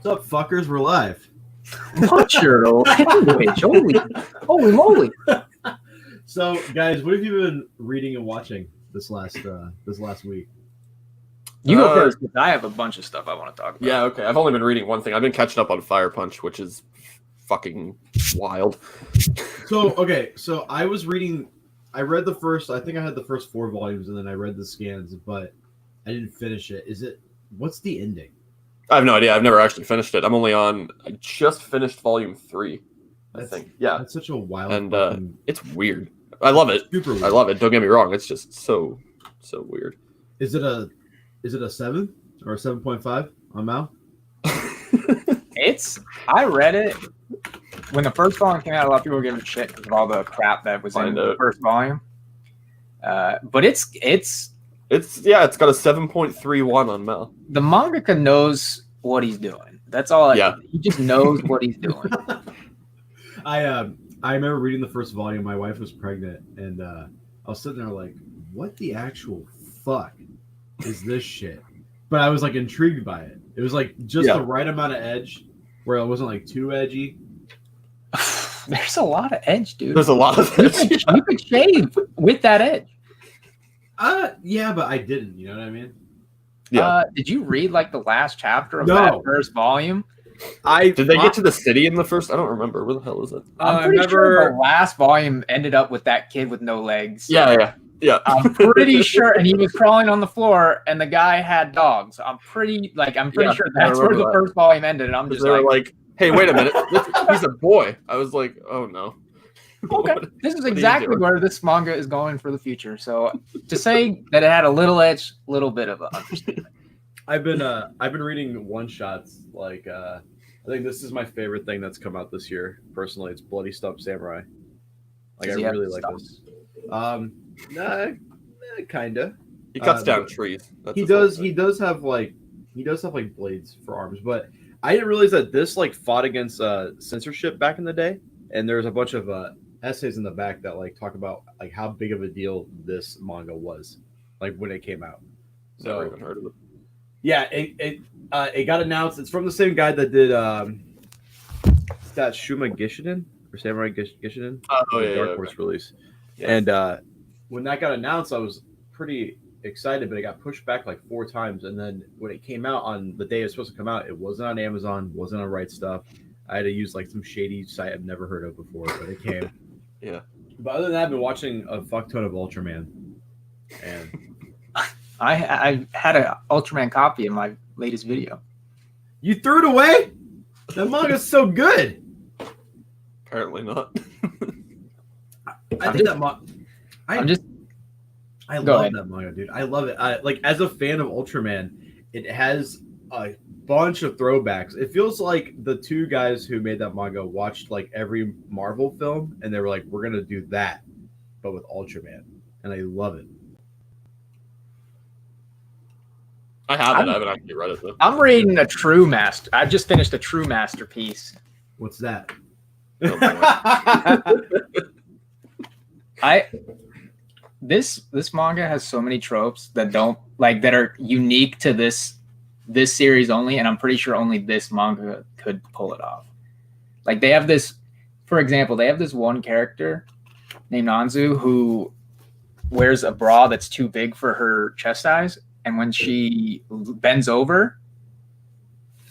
What's up, fuckers? We're live. What's your language? Holy moly! So, guys, what have you been reading and watching this last week? You go first, because I have a bunch of stuff I want to talk about. Yeah, okay. I've only been reading one thing. I've been catching up on Fire Punch, which is fucking wild. So I was reading. I read the first. I think I had the first 4 volumes, and then I read the scans, but I didn't finish it. What's the ending? I have no idea. I've never actually finished it. I just finished volume 3, I think. Yeah. That's such a wild and it's weird. I love it. Super weird. I love it. Don't get me wrong. It's just so weird. Is it a 7 or a 7.5 on Mal? I read it when the first volume came out. A lot of people were giving it shit because of all the crap that was in the first volume. But it's got a 7.31 on Mal. The mangaka knows what he's doing. That's all. He just knows what he's doing. I remember reading the first volume. My wife was pregnant, and I was sitting there like, "What the actual fuck is this shit?" But I was like intrigued by it. It was like just the right amount of edge, where it wasn't like too edgy. There's a lot of edge, dude. There's a lot of edge. You could shave with that edge. Yeah, but I didn't. You know what I mean? Yeah. Did you read like the last chapter of that first volume? Did they get to the city in the first? I don't remember. Where the hell is it? I'm pretty sure the last volume ended up with that kid with no legs. Yeah. I'm pretty sure, and he was crawling on the floor, and the guy had dogs. I'm pretty sure that's where the first volume ended. And I'm just like, hey, wait a minute, he's a boy. I was like, oh no. Okay, this is exactly where this manga is going for the future. So to say that it had a little edge, little bit of an understatement. I've been reading one shots. Like I think this is my favorite thing that's come out this year. Personally, it's Bloody Stump Samurai. Like I really like this. Kinda. He cuts down trees. He does have blades for arms, but I didn't realize that this like fought against censorship back in the day, and there's a bunch of essays in the back that like talk about like how big of a deal this manga was, like when it came out. So, never even heard of it. Yeah, it got announced. It's from the same guy that did that Shuma Gishiden or Samurai Gishiden. Oh yeah, Dark Horse release. Yeah. And when that got announced, I was pretty excited, but it got pushed back like 4 times. And then when it came out on the day it was supposed to come out, it wasn't on Amazon, wasn't on Right Stuff. I had to use like some shady site I've never heard of before, but it came. Yeah. But other than that, I've been watching a fuck ton of Ultraman. And I had an Ultraman copy in my latest video. You threw it away? That manga's so good. Apparently not. I love that manga, dude. I love it. Like as a fan of Ultraman, it has a bunch of throwbacks. It feels like the 2 guys who made that manga watched like every Marvel film, and they were like, "We're gonna do that, but with Ultraman," and I love it. I haven't actually read it though. I'm reading a true master. I just finished a true masterpiece. What's that? This manga has so many tropes that are unique to this series only, and I'm pretty sure only this manga could pull it off. Like they have this, for example, they have this one character named Anzu who wears a bra that's too big for her chest size, and when she bends over,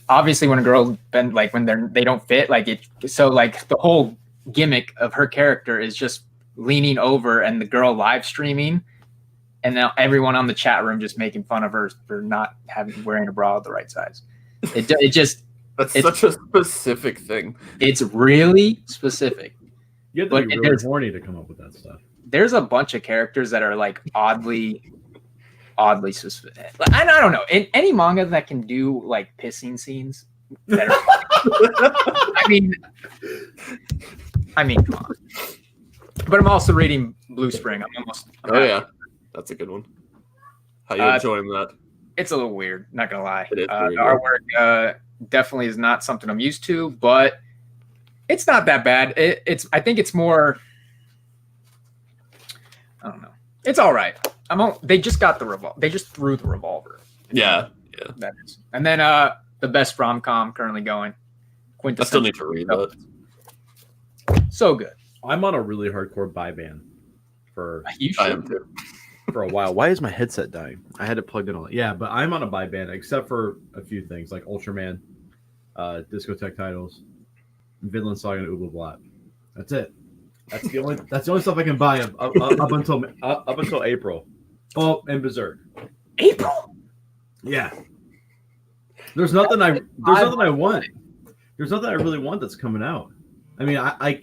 obviously when a girl bend, like when they don't fit, like it, so like the whole gimmick of her character is just leaning over and the girl live streaming, and now everyone on the chat room just making fun of her for not wearing a bra of the right size. It's such a specific thing. It's really specific. You have to be really horny to come up with that stuff. There's a bunch of characters that are like oddly specific. I don't know. In any manga that can do like pissing scenes, that are, I mean, come on. But I'm also reading Blue Spring. Yeah, that's a good one. How you enjoying that? It's a little weird, not gonna lie. It is the artwork definitely is not something I'm used to, but it's not that bad. I think it's more. I don't know. It's all right. They just got the revolver. They just threw the revolver. Yeah. That is. And then the best rom-com currently going. I still need to read that. So good. I'm on a really hardcore buy ban for You I should. am too. for a while. Why is my headset dying? I had it plugged in all. Yeah, but I'm on a buy ban except for a few things like Ultraman, Discotheque titles, Vinland Saga, and Ublablat. That's it. That's the only stuff I can buy up until April. Oh, and Berserk. April. Yeah. There's nothing I want. There's nothing I really want that's coming out. I mean, I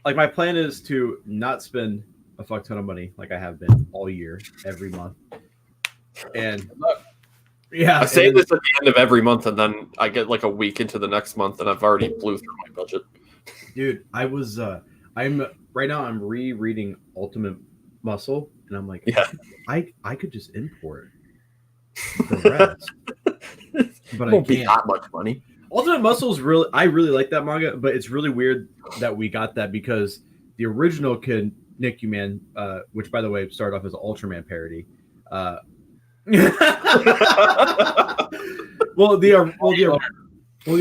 like my plan is to not spend a fuck ton of money like I have been all year, every month. And yeah, I say this at the end of every month, and then I get like a week into the next month, and I've already blew through my budget. dude, I'm right now. I'm rereading Ultimate Muscle, and I'm like, Yeah. I could just import the rest, but I Won't be can't. that much money. Ultimate Muscle is really, I really like that manga, but it's really weird that we got that because the original kid, Nick Man, which by the way started off as an Ultraman parody. The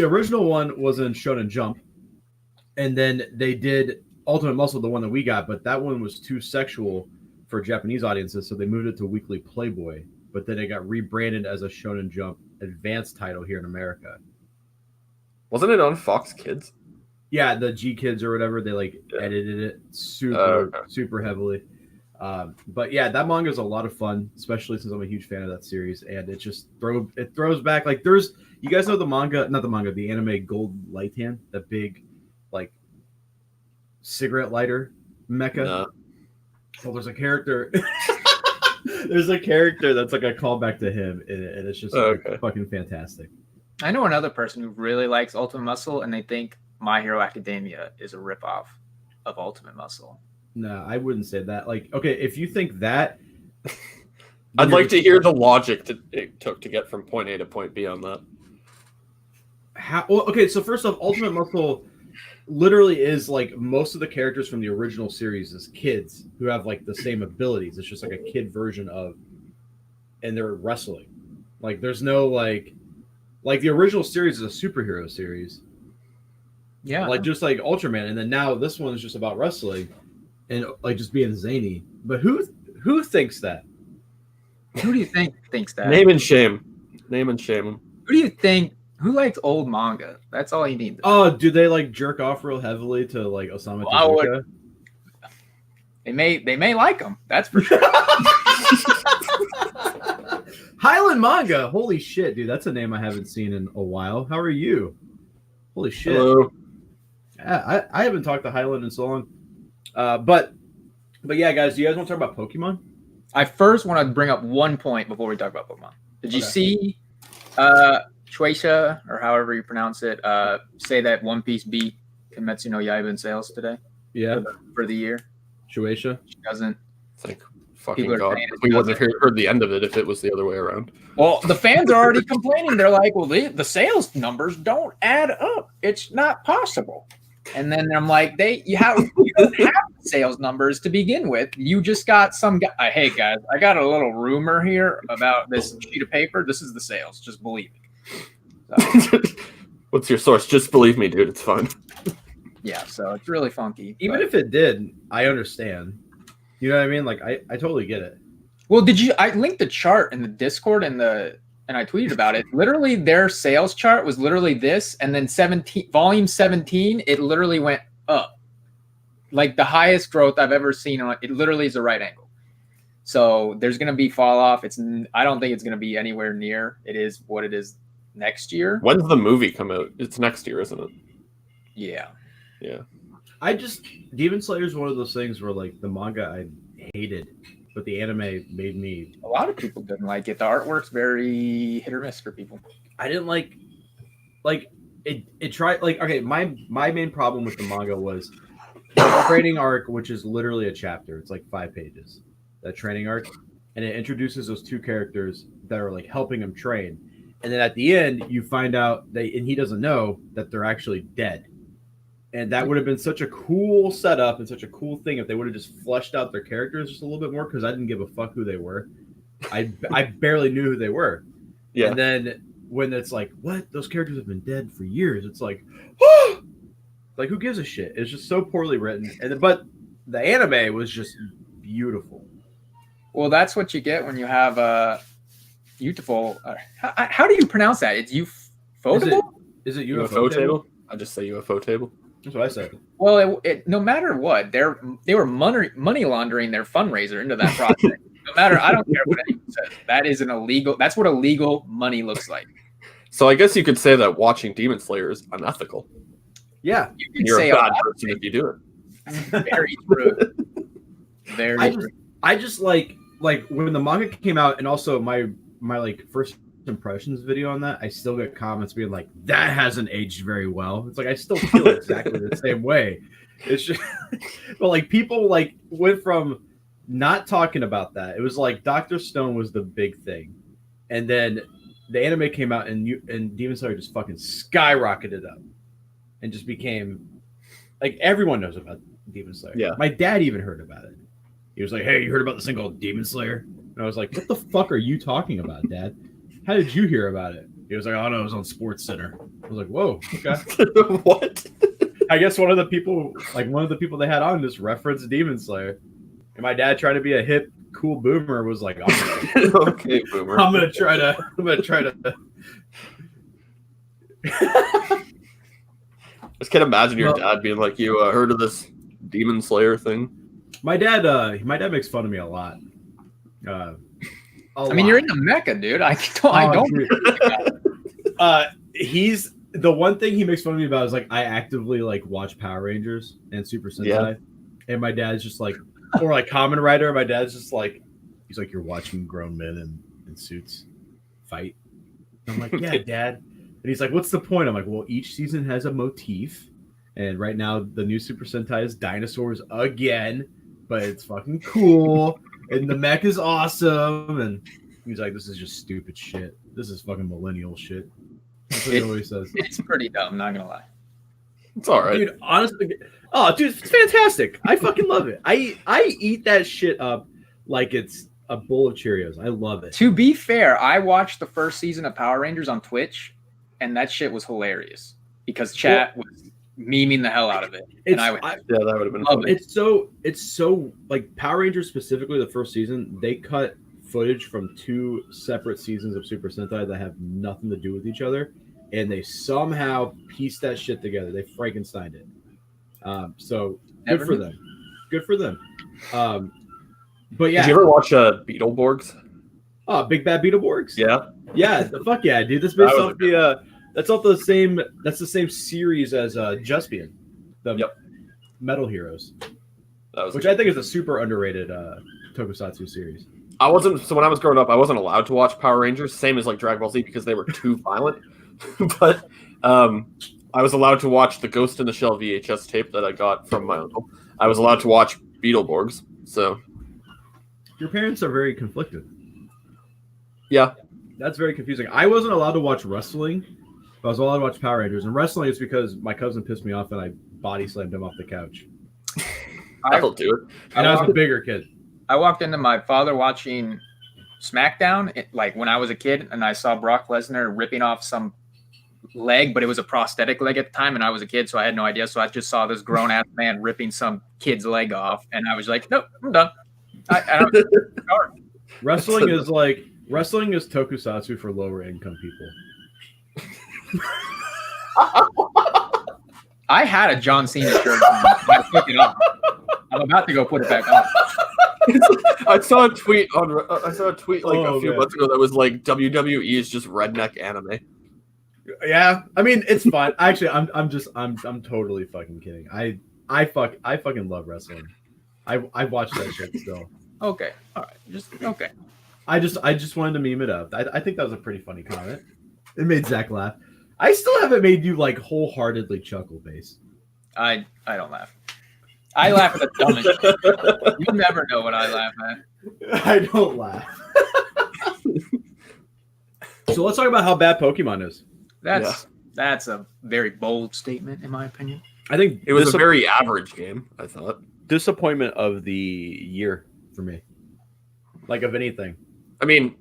original one was in Shonen Jump, and then they did Ultimate Muscle, the one that we got, but that one was too sexual for Japanese audiences, so they moved it to Weekly Playboy. But then it got rebranded as a Shonen Jump advanced title here in America. Wasn't it on Fox Kids? Yeah, the G Kids or whatever, they edited it super heavily. But yeah, that manga is a lot of fun, especially since I'm a huge fan of that series, and it just throws back like there's, you guys know the anime Gold Light Hand, the big like cigarette lighter mecha. No. Well, there's a character. There's a character that's like a callback to him in it, and it's just fucking fantastic. I know another person who really likes Ultimate Muscle, and they think My Hero Academia is a ripoff of Ultimate Muscle. No, I wouldn't say that. Like, okay, if you think that, I'd like to hear the logic it took to get from point A to point B on that. Okay, so first off, Ultimate Muscle literally is like most of the characters from the original series is kids who have like the same abilities. It's just like a kid version of, and they're wrestling. Like, there's no like the original series is a superhero series. Yeah. Like just like Ultraman, and then now this one is just about wrestling and like just being zany. But who thinks that? Who do you think thinks that? Name and shame. Name and shame. Who do you think? Who likes old manga? That's all you need. Oh, do they like jerk off real heavily to like Osamu Tezuka? They may like them. That's for sure. Highland Manga. Holy shit, dude. That's a name I haven't seen in a while. How are you? Holy shit. Hello. I haven't talked to Highland in so long. But yeah, guys, do you guys want to talk about Pokemon? I first want to bring up one point before we talk about Pokemon. Did you see Shueisha, or however you pronounce it, say that One Piece beat Kimetsu no Yaiba in sales today? Yeah. For the year? Shueisha? She doesn't. Thank fucking God. We wouldn't have heard the end of it if it was the other way around. Well, the fans are already complaining. They're like, well, the sales numbers don't add up. It's not possible. And then I'm like, you don't have sales numbers to begin with. You just got some guy. Hey, guys, I got a little rumor here about this sheet of paper. This is the sales. Just believe me. So, What's your source? Just believe me, dude. It's fine. Yeah, so it's really funky. Even if it did, I understand. You know what I mean? Like, I totally get it. Well, I linked the chart in the Discord and I tweeted about it. Literally, their sales chart was literally this, and then volume 17, it literally went up. Like the highest growth I've ever seen on it. Literally is a right angle. So there's going to be fall off. I don't think it's going to be anywhere near it is what it is next year. When's the movie come out? It's next year, isn't it? Yeah. Yeah. Demon Slayer is one of those things where like the manga I hated, but the anime made me. A lot of people didn't like it. The artwork's very hit or miss for people. I didn't like it tried like, okay, my main problem with the manga was the training arc, which is literally a chapter. It's like 5 pages, that training arc, and it introduces those 2 characters that are like helping him train, and then at the end you find out and he doesn't know that they're actually dead. And that would have been such a cool setup and such a cool thing if they would have just fleshed out their characters just a little bit more, because I didn't give a fuck who they were. I barely knew who they were. Yeah. And then when it's like, what? Those characters have been dead for years. It's like, like who gives a shit? It's just so poorly written. But the anime was just beautiful. Well, that's what you get when you have beautiful. How do you pronounce that? It's ufotable? Is it UFO table? I just say UFO table. That's what I said. Well, no matter what, they were money laundering their fundraiser into that project. No matter, I don't care what anyone says. That is an illegal. That's what illegal money looks like. So I guess you could say that watching Demon Slayer is unethical. Yeah, you're a bad person if you do it. Very true. Very true. I just like when the manga came out, and also my like first impressions video on that, I still get comments being like, that hasn't aged very well. It's like I still feel exactly the same way. It's just but like people like went from not talking about that. It was like Dr. Stone was the big thing. And then the anime came out and Demon Slayer just fucking skyrocketed up and just became like everyone knows about Demon Slayer. Yeah. My dad even heard about it. He was like, "Hey, you heard about this thing called Demon Slayer?" And I was like, "What the fuck are you talking about, Dad? How did you hear about it?" He was like, "Oh no, it was on Sports Center." I was like, "Whoa, okay." What? I guess one of the people they had on just referenced Demon Slayer. And my dad, trying to be a hip, cool boomer, was like, "Okay, boomer. I'm gonna try to." Just can't imagine your dad being like, "You heard of this Demon Slayer thing?" My dad makes fun of me a lot. I mean, you're in the Mecca, dude. I don't. He's the one thing he makes fun of me about is like I actively like watch Power Rangers and Super Sentai, and my dad's just like, or like Kamen Rider. My dad's just like, he's like, "You're watching grown men in suits fight." And I'm like, "Yeah, Dad." And he's like, "What's the point?" I'm like, "Well, each season has a motif, and right now the new Super Sentai is dinosaurs again, but it's fucking cool, and the mech is awesome." And he's like, "This is just stupid shit. This is fucking millennial shit." That's what he always says. It's pretty dumb, not gonna lie. It's all right, dude. Honestly, dude, it's fantastic. I fucking love it. I eat that shit up like it's a bowl of Cheerios. I love it. To be fair, I watched the first season of Power Rangers on Twitch, and that shit was hilarious because chat was memeing the hell out of it. And that would have been funny. It's so like Power Rangers specifically the first season, they cut footage from 2 separate seasons of Super Sentai that have nothing to do with each other, and they somehow pieced that shit together. They Frankensteined it. So good for them. Good for them. But yeah. Did you ever watch Beetleborgs? Oh, Big Bad Beetleborgs? Yeah. Yeah, the fuck yeah, dude. This based off that's the same series as Juspian, the Metal Heroes. Which I think is a super underrated tokusatsu series. When I was growing up, I wasn't allowed to watch Power Rangers, same as like Dragon Ball Z, because they were too violent. But I was allowed to watch the Ghost in the Shell VHS tape that I got from my uncle. I was allowed to watch Beetleborgs. So your parents are very conflicted. Yeah. That's very confusing. I wasn't allowed to watch wrestling, but I was allowed to watch Power Rangers. And wrestling is because my cousin pissed me off and I body slammed him off the couch. That'll do it. And I was a bigger kid. I walked into my father watching SmackDown, like when I was a kid, and I saw Brock Lesnar ripping off some leg, but it was a prosthetic leg at the time, and I was a kid, so I had no idea. So I just saw this grown-ass man ripping some kid's leg off, and I was like, nope, I'm done. Wrestling is tokusatsu for lower income people. I had a John Cena shirt. I took it off. I'm about to go put it back on. I saw a tweet like a few months ago that was like WWE is just redneck anime. Yeah, I mean it's fun. Actually, I'm totally fucking kidding. I fucking love wrestling. I watch that shit still. Okay, all right, just okay. I just wanted to meme it up. I think that was a pretty funny comment. It made Zach laugh. I still haven't made you like wholeheartedly chuckle, Base. I don't laugh. I laugh at the dumbest shit. You'll never know what I laugh at. I don't laugh. So let's talk about how bad Pokemon is. That's a very bold statement, in my opinion. I think it was a very average game, I thought. Disappointment of the year for me. Like of anything. I mean,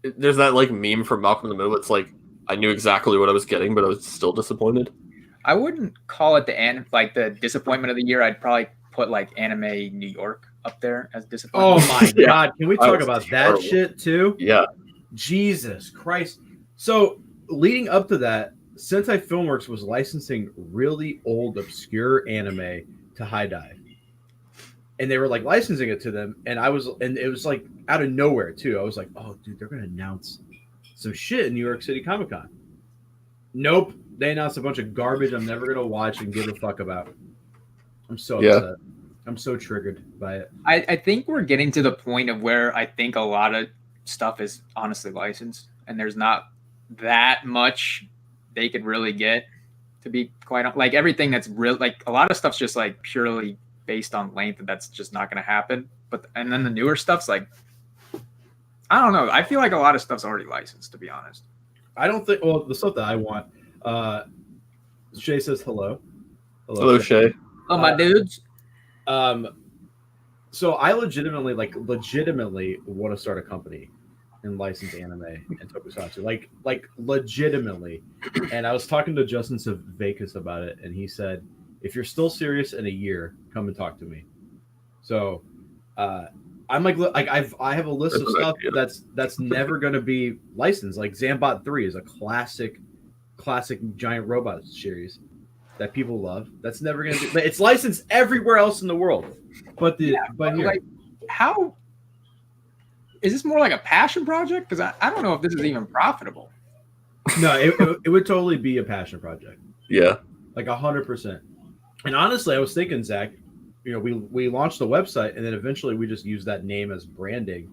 there's that like meme from Malcolm in the Middle. It's like I knew exactly what I was getting, but I was still disappointed. I wouldn't call it the disappointment of the year. I'd probably put like Anime New York up there as disappointment. Oh my Yeah. god, can we talk was about terrible. that shit too? Yeah. Jesus Christ. So leading up to that, Sentai Filmworks was licensing really old, obscure anime to High Dive. And they were like licensing it to them, and it was like out of nowhere too. I was like, oh dude, they're gonna announce some shit in New York City Comic Con. Nope. They announced a bunch of garbage I'm never gonna watch and give a fuck about. I'm so upset. I'm so triggered by it. I think we're getting to the point of where I think a lot of stuff is honestly licensed, and there's not that much they could really get, to be quite like everything that's real. Like a lot of stuff's just like purely based on length, and that's just not going to happen. And then the newer stuff's like, I don't know. I feel like a lot of stuff's already licensed, to be honest. I don't think. Well, the stuff that I want. Shay says hello. Hello, Shay. Oh, my dudes. So I legitimately want to start a company and license anime and tokusatsu, like legitimately. And I was talking to Justin Savakis about it, and he said, if you're still serious in a year, come and talk to me. So I'm like I have a list of stuff that's never going to be licensed. Like Zambot 3 is a classic giant robot series that people love. That's never going to be. It's licensed everywhere else in the world, but here. Like, how is this more like a passion project? Because I don't know if this is even profitable. No, it would totally be a passion project. Yeah, like 100%. And honestly, I was thinking, Zach, you know, we launched the website, and then eventually we just use that name as branding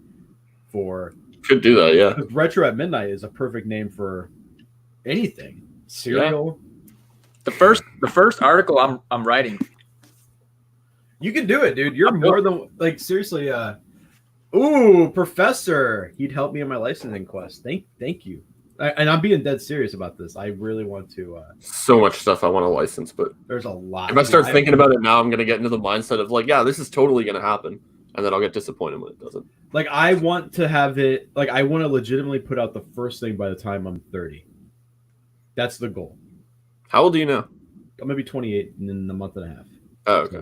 for. Could do that, yeah. Retro at Midnight is a perfect name for anything. Cereal. Yeah. The first article I'm writing. You can do it, dude. You're more than like seriously. Ooh, Professor, he'd help me in my licensing quest. Thank you. And I'm being dead serious about this. I really want to. So much stuff I want to license, but there's a lot. If I start thinking about it now, I'm going to get into the mindset of like, yeah, this is totally going to happen, and then I'll get disappointed when it doesn't. Like I want to have it. Like I want to legitimately put out the first thing by the time I'm 30. That's the goal. How old are you now? I'm gonna be 28 in a month and a half. Oh, okay.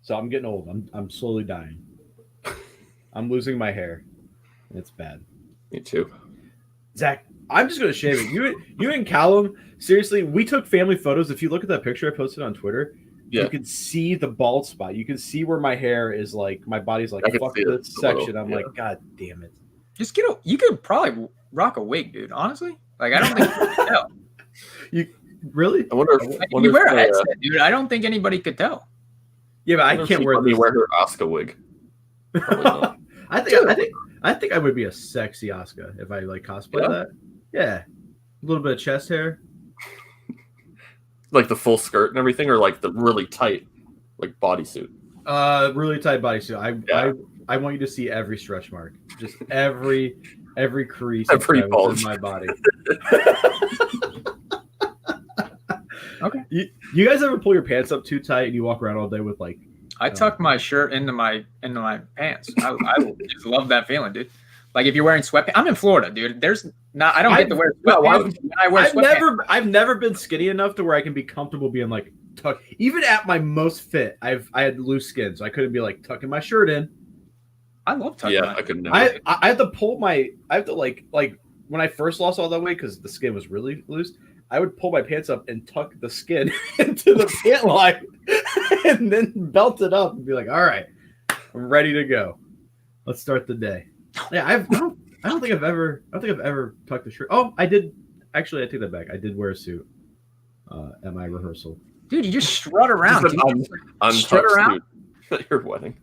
So I'm getting old. I'm slowly dying. I'm losing my hair. It's bad. Me too. Zach, I'm just gonna shave it. You and Callum, seriously, we took family photos. If you look at that picture I posted on Twitter, you can see the bald spot. You can see where my hair is like my body's like fuck this section. I'm like, God damn it. Just you could probably rock a wig, dude. Honestly. Like I don't think you could tell. You really? I wonder if you wear a headset, dude. I don't think anybody could tell. Yeah, but I can't wear this. Wear her Asuka wig. I think I would be a sexy Asuka if I like cosplay that. Yeah, a little bit of chest hair, like the full skirt and everything, or like the really tight, like bodysuit. Really tight bodysuit. I want you to see every stretch mark, just every crease, every bulge in my body. Okay. You guys ever pull your pants up too tight and you walk around all day with like? I tuck my shirt into my pants. I just love that feeling, dude. Like if you're wearing sweatpants, I'm in Florida, dude. I don't get to wear sweatpants. I've never been skinny enough to where I can be comfortable being like tucked. Even at my most fit, I had loose skin, so I couldn't be like tucking my shirt in. I love tucking. Yeah, I could never. I have to pull my. I have to like when I first lost all that weight because the skin was really loose. I would pull my pants up and tuck the skin into the pant line, and then belt it up and be like, "All right, I'm ready to go. Let's start the day." Yeah, I don't think I've ever tucked a shirt. Oh, I did. Actually, I take that back. I did wear a suit at my rehearsal. Dude, you just strut around. Strut around at your wedding.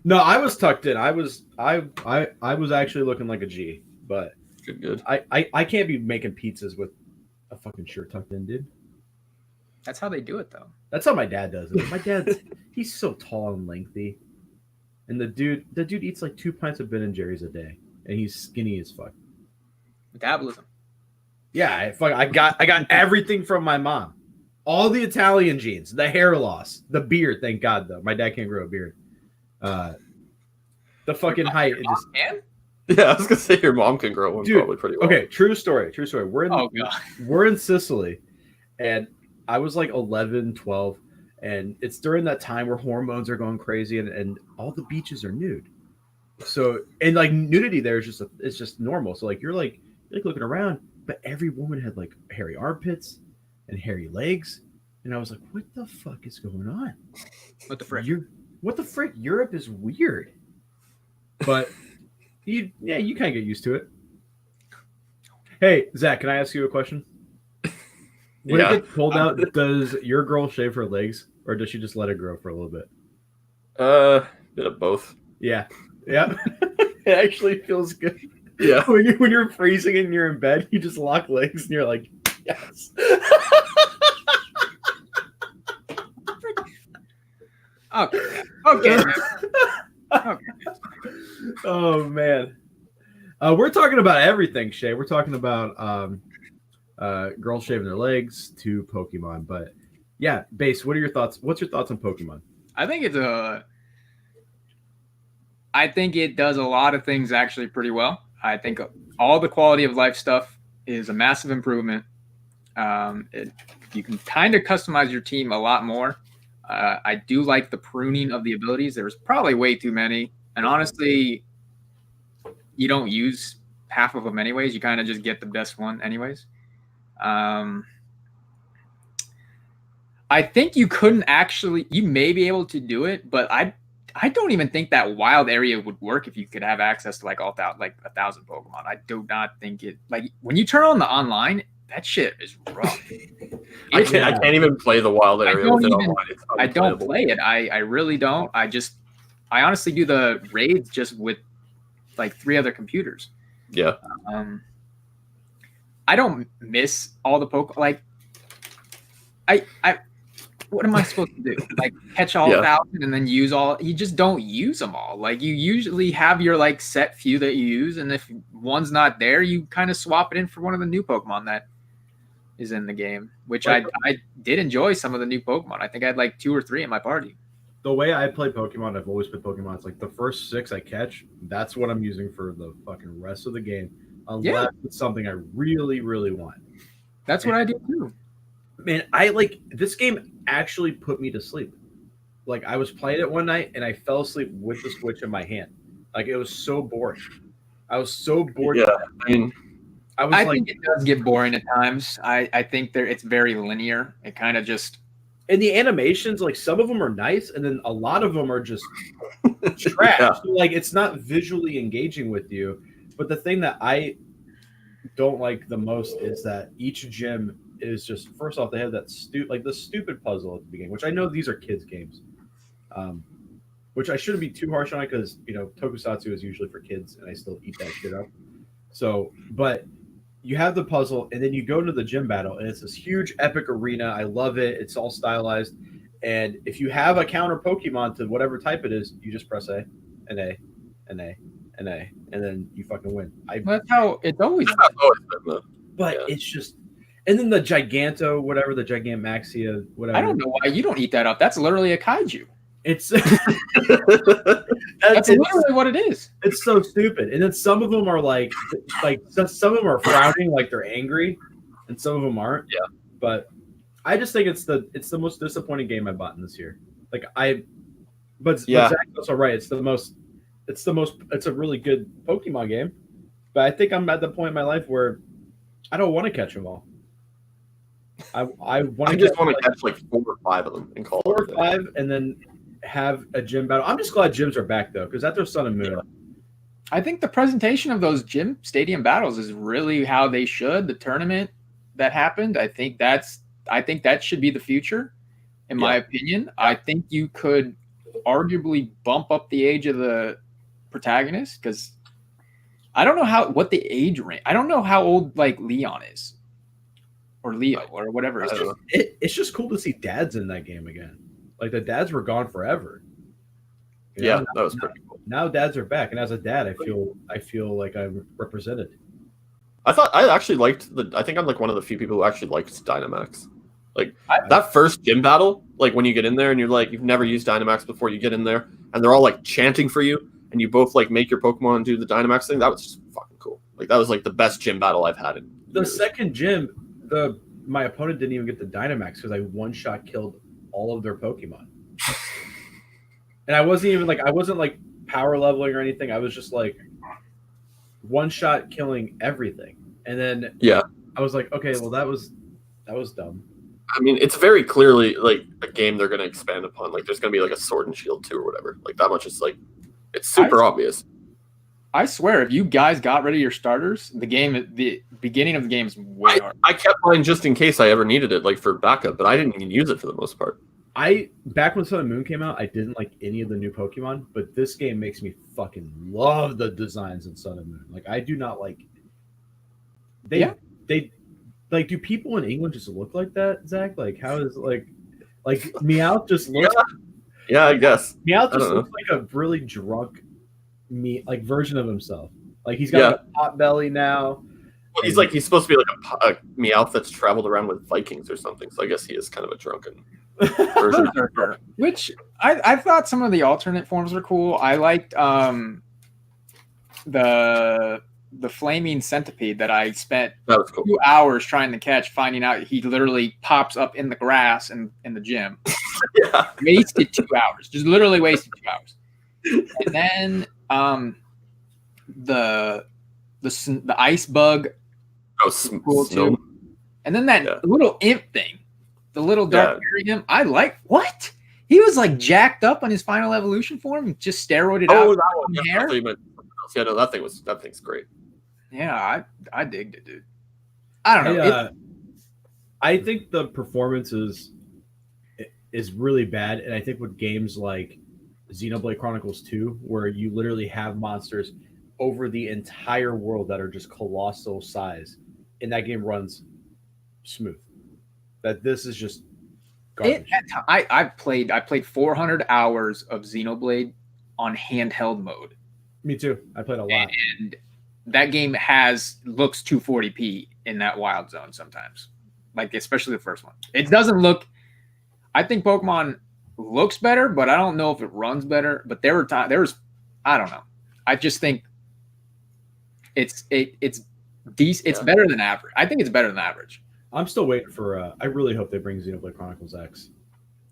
No, I was tucked in. I was actually looking like a G, but good. I can't be making pizzas with a fucking shirt tucked in, dude. That's how they do it, though. That's how my dad does it. My dad's he's so tall and lengthy, and the dude eats like 2 pints of Ben and Jerry's a day, and he's skinny as fuck. Metabolism. Yeah, I got everything from my mom. All the Italian genes, the hair loss, the beard. Thank God, though, my dad can't grow a beard. The fucking height. It just man. Yeah, I was gonna say your mom can grow one Dude, probably pretty well. Okay, true story. Oh god. We're in Sicily, and I was like 11, 12, and it's during that time where hormones are going crazy, and all the beaches are nude. So and like nudity there is it's just normal. So like you're looking around, but every woman had like hairy armpits and hairy legs, and I was like, what the fuck is going on? What the frick? What the frick? Europe is weird, but you kind of get used to it. Hey Zach, can I ask you a question? When it gets cold out, does your girl shave her legs, or does she just let it grow for a little bit? Bit of both. Yeah. It actually feels good. Yeah. When you're freezing and you're in bed, you just lock legs and you're like, yes. Okay. Okay. Oh man. We're talking about everything, Shay. We're talking about girls shaving their legs to Pokemon, but yeah, Base, what are your thoughts? What's your thoughts on Pokemon? I think it does a lot of things actually pretty well. I think all the quality of life stuff is a massive improvement. You can kind of customize your team a lot more. I do like the pruning of the abilities. There's probably way too many, and honestly, you don't use half of them anyways. You kind of just get the best one anyways. I think you may be able to do it, but I don't even think that wild area would work if you could have access to like 1,000 Pokemon. I do not think it, like when you turn on the online, that shit is rough. I can't even play the wild area with it online. I don't play it. I really don't. I honestly do the raids just with like 3 other computers. Yeah. I don't miss all the Pokemon. Like I what am I supposed to do? Like catch all 1,000 and then use all? You just don't use them all. Like you usually have your like set few that you use, and if one's not there, you kind of swap it in for one of the new Pokemon that is in the game. Which I did enjoy some of the new Pokemon. I think I had like 2 or 3 in my party. The way I play Pokemon, I've always played Pokemon. It's like the first 6 I catch, that's what I'm using for the fucking rest of the game, unless it's something I really, really want. That's what I do too. Man, I like this game actually put me to sleep. Like I was playing it one night and I fell asleep with the Switch in my hand. Like it was so boring. I was so bored. Yeah, I think it does get boring at times. I think it's very linear. It kind of just, and the animations, like some of them are nice, and then a lot of them are just trash. Yeah. So, like it's not visually engaging with you. But the thing that I don't like the most is that each gym is just, first off, they have that the stupid puzzle at the beginning, which I know these are kids' games, which I shouldn't be too harsh on it because Tokusatsu is usually for kids, and I still eat that shit up. So, but you have the puzzle, and then you go to the gym battle, and it's this huge epic arena. I love it. It's all stylized, and if you have a counter Pokemon to whatever type it is, you just press A, and A, and A, and A, and then you fucking win. That's how it's always been. But it's just. And then the Giganto, whatever, the Gigantamaxia, whatever. I don't know why you don't eat that up. That's literally a kaiju. It's that's literally what it is. It's so stupid. And then some of them are like some of them are frowning, like they're angry, and some of them aren't. Yeah. But I just think it's the most disappointing game I bought in this year. But Zach's also right. It's a really good Pokemon game. But I think I'm at the point in my life where I don't want to catch them all. I just want to catch like 4 or 5 of them and call 4 or 5, and then have a gym battle. I'm just glad gyms are back though, because after Sun and Moon, I think the presentation of those gym stadium battles is really how they should. The tournament that happened, I think that should be the future, in my opinion. I think you could arguably bump up the age of the protagonist, because I don't know what the age range. I don't know how old like Leon is. Or Leo, or whatever. It's just cool to see dads in that game again. Like the dads were gone forever. That was pretty cool. Now dads are back, and as a dad, I feel like I'm represented. I actually liked I think I'm like one of the few people who actually liked Dynamax. Like that first gym battle, like when you get in there and you're like, you've never used Dynamax before, you get in there and they're all like chanting for you, and you both like make your Pokemon do the Dynamax thing. That was just fucking cool. Like that was like the best gym battle I've had in The years. second gym, my opponent didn't even get the Dynamax because I one-shot killed all of their Pokemon. And I wasn't like power leveling or anything. I was just like one-shot killing everything. And then I was like, okay, well that was dumb. I mean, it's very clearly like a game they're going to expand upon. Like, there's going to be like a Sword and Shield 2 or whatever. Like that much is like, it's super obvious. I swear, if you guys got rid of your starters, the beginning of the game is way hard. I kept mine just in case I ever needed it, like for backup, but I didn't even use it for the most part. Back when Sun and Moon came out, I didn't like any of the new Pokemon, but this game makes me fucking love the designs in Sun and Moon. Like I do not like they like, do people in England just look like that, Zach? Like how is like Meowth just looks Yeah, I guess. Meowth just looks like a really drunk version of himself. Like he's got a pot belly now. Well, he's supposed to be like a Meowth that's traveled around with Vikings or something. So I guess he is kind of a drunken version. Which I thought some of the alternate forms were cool. I liked the flaming centipede that I spent that was cool. 2 hours trying to catch, finding out he literally pops up in the grass in the gym. Wasted 2 hours. Just literally wasted 2 hours. And then the ice bug. Cool too. And then that little imp thing, the little dark fairy imp. I like what he was like jacked up on his final evolution form, just steroided out. Oh, that one. Yeah, yeah, no, that thing's great. Yeah, I digged it, dude. I don't know. I think the performance is really bad, and I think with games like Xenoblade Chronicles 2, where you literally have monsters over the entire world that are just colossal size, and that game runs smooth. That this is just garbage. I played 400 hours of Xenoblade on handheld mode. Me too. I played a lot. And that game looks 240p in that wild zone sometimes. Like especially the first one. It doesn't look. I think Pokemon looks better, but I don't know if it runs better. But there was I don't know. I just think it's decent. It's better than average. I think it's better than average. I'm still waiting for. I really hope they bring Xenoblade Chronicles X.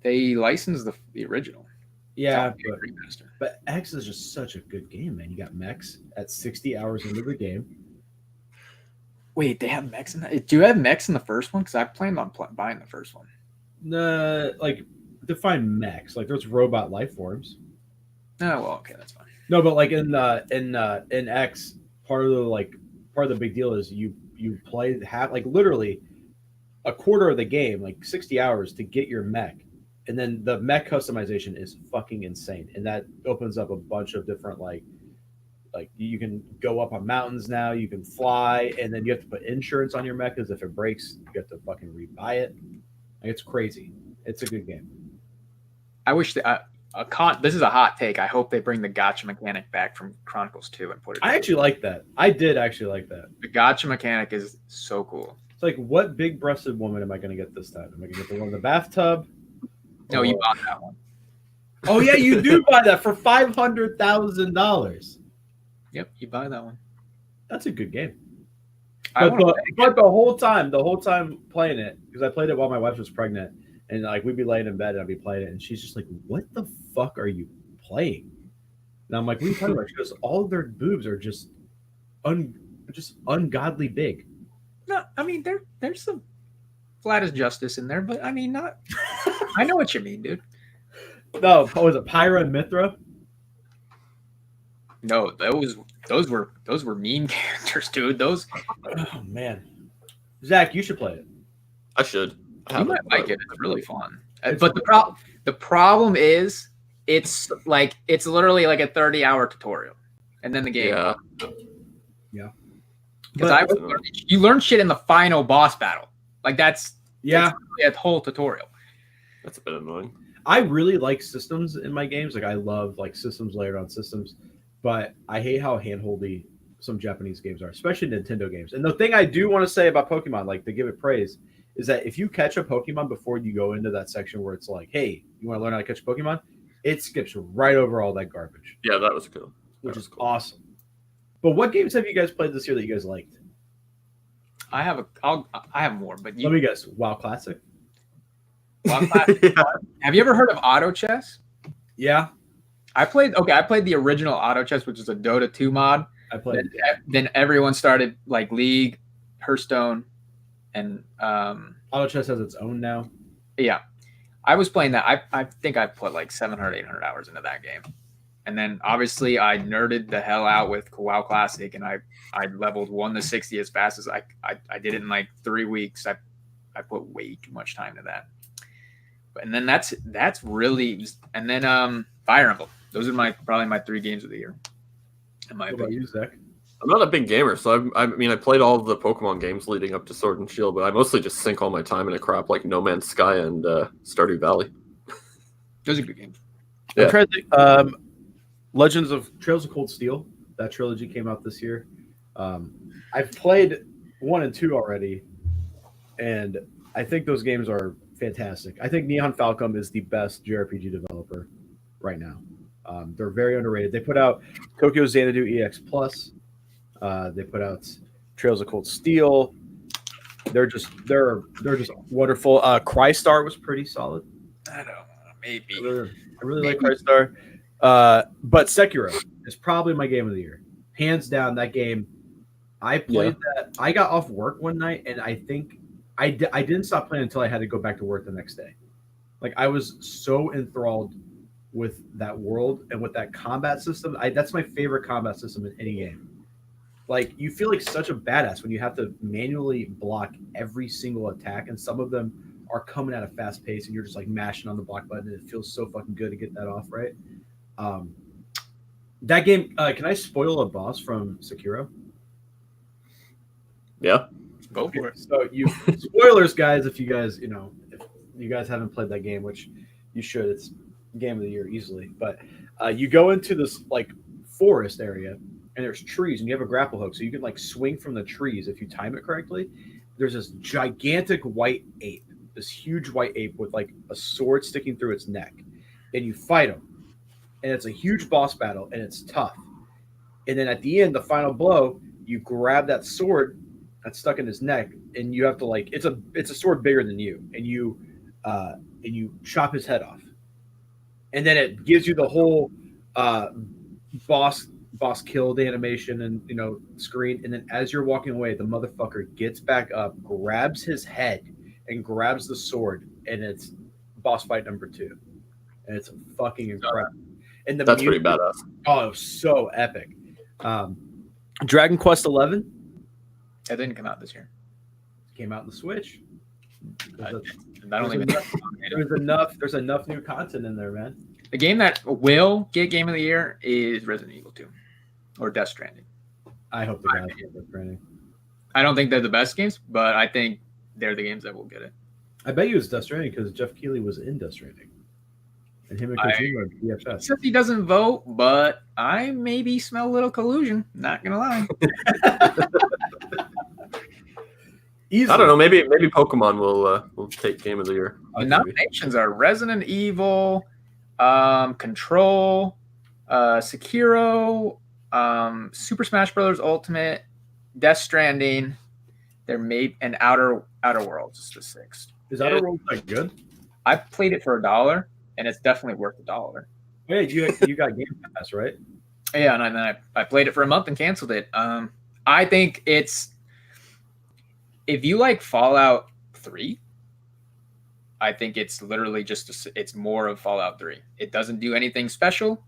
They licensed the original. Yeah, but X is just such a good game, man. You got mechs at 60 hours into the game. Wait, they have mechs in that? Do you have mechs in the first one? Because I planned on buying the first one. Like define mechs. Like there's robot life forms. Oh well, okay, that's fine. No, but like in X, part of the big deal is you have like literally a quarter of the game, like 60 hours to get your mech. And then the mech customization is fucking insane. And that opens up a bunch of different like you can go up on mountains now, you can fly, and then you have to put insurance on your mech because if it breaks, you have to fucking rebuy it. Like, it's crazy. It's a good game. I wish that this is a hot take. I hope they bring the gacha mechanic back from Chronicles 2 and put it. I actually like that. I did actually like that. The gacha mechanic is so cool. It's like, what big-breasted woman am I going to get this time? Am I going to get the one in the bathtub? No, you bought that one. Oh yeah, you do buy that for $500,000. Yep, you buy that one. That's a good game. But the whole time playing it, because I played it while my wife was pregnant, and like we'd be laying in bed and I'd be playing it, and she's just like, "What the fuck are you playing?" And I'm like, "What are you talking about?" She goes, "All of their boobs are just ungodly big." No, I mean there's some flat as justice in there, but I mean not. I know what you mean, dude. No, was it Pyra and Mithra? No, those were mean characters, dude. Those. Oh man, Zach, you should play it. I should. You might like it. It's really fun. But the problem is it's literally like a 30-hour tutorial, and then the game. Yeah. Because you learn shit in the final boss battle. Like that's really a whole tutorial. That's a bit annoying. I really like systems in my games. Like I love like systems layered on systems, but I hate how handholdy some Japanese games are, especially Nintendo games. And the thing I do want to say about Pokemon, like to give it praise, is that if you catch a Pokemon before you go into that section where it's like, hey, you want to learn how to catch a Pokemon, it skips right over all that garbage. Yeah, that was cool. which is awesome. But what games have you guys played this year that you guys liked? I have more, but Let me guess. WoW Classic. WoW Classic. Have you ever heard of Auto Chess? Yeah, I played the original Auto Chess, which is a Dota 2 mod. I played. Then everyone started like League, Hearthstone, and Auto Chess has its own now. yeah. I was playing that. I think I put like 700, 800 hours into that game. And then obviously I nerded the hell out with WoW Classic, and I leveled 1 to 60 as fast as I did it in like 3 weeks. I put way too much time to that. And then that's really, and then Fire Emblem. Those are probably my 3 games of the year. In my What about opinion. you, Zach? I'm not a big gamer, so I mean, I played all of the Pokemon games leading up to Sword and Shield, but I mostly just sink all my time into crap like No Man's Sky and Stardew Valley. Those are good games. Yeah. I'm trying to think, Legends of Trails of Cold Steel. That trilogy came out this year. I've played 1 and 2 already, and I think those games are fantastic. I think Neon Falcom is the best JRPG developer right now. They're very underrated. They put out Tokyo Xanadu EX Plus. They put out Trails of Cold Steel. They're just wonderful. Crystar was pretty solid. I don't know. Maybe. I really like Crystar. But Sekiro is probably my game of the year. Hands down, that game. I played that. I got off work one night, and I think I didn't stop playing until I had to go back to work the next day. Like, I was so enthralled with that world and with that combat system. That's my favorite combat system in any game. Like, you feel like such a badass when you have to manually block every single attack, and some of them are coming at a fast pace, and you're just like mashing on the block button, and it feels so fucking good to get that off, right? That game, can I spoil a boss from Sekiro? Yeah. Go for it. So spoilers, guys, if you guys haven't played that game, which you should, it's game of the year easily. But you go into this like forest area, and there's trees, and you have a grapple hook, so you can like swing from the trees if you time it correctly. There's this gigantic white ape, this huge white ape with like a sword sticking through its neck, and you fight him. And it's a huge boss battle, and it's tough. And then at the end, the final blow, you grab that sword that's stuck in his neck, and you have to like it's a sword bigger than you, and you chop his head off. And then it gives you the whole boss killed animation and screen. And then as you're walking away, the motherfucker gets back up, grabs his head, and grabs the sword, and it's boss fight number 2. And it's fucking incredible. And That's pretty badass. Oh, it was so epic. Dragon Quest 11 That didn't come out this year. came out in the Switch. There's enough new content in there, man. The game that will get Game of the Year is Resident Evil 2 or Death Stranding. I hope the guys get Death Stranding. I don't think they're the best games, but I think they're the games that will get it. I bet you it's Death Stranding because Jeff Keighley was in Death Stranding. And him and Kojima are BFFs. Except he doesn't vote, but I maybe smell a little collusion. Not gonna lie. I don't know. Maybe Pokemon will take Game of the Year. The nominations are Resident Evil, Control, Sekiro, Super Smash Bros. Ultimate, Death Stranding. And Outer Worlds is the 6th. Is Outer Worlds that good? I played it for $1, and it's definitely worth $1. Hey, you got Game Pass, right? Yeah, and then I played it for a month and canceled it. I think it's, if you like Fallout 3, I think it's literally it's more of Fallout 3. It doesn't do anything special.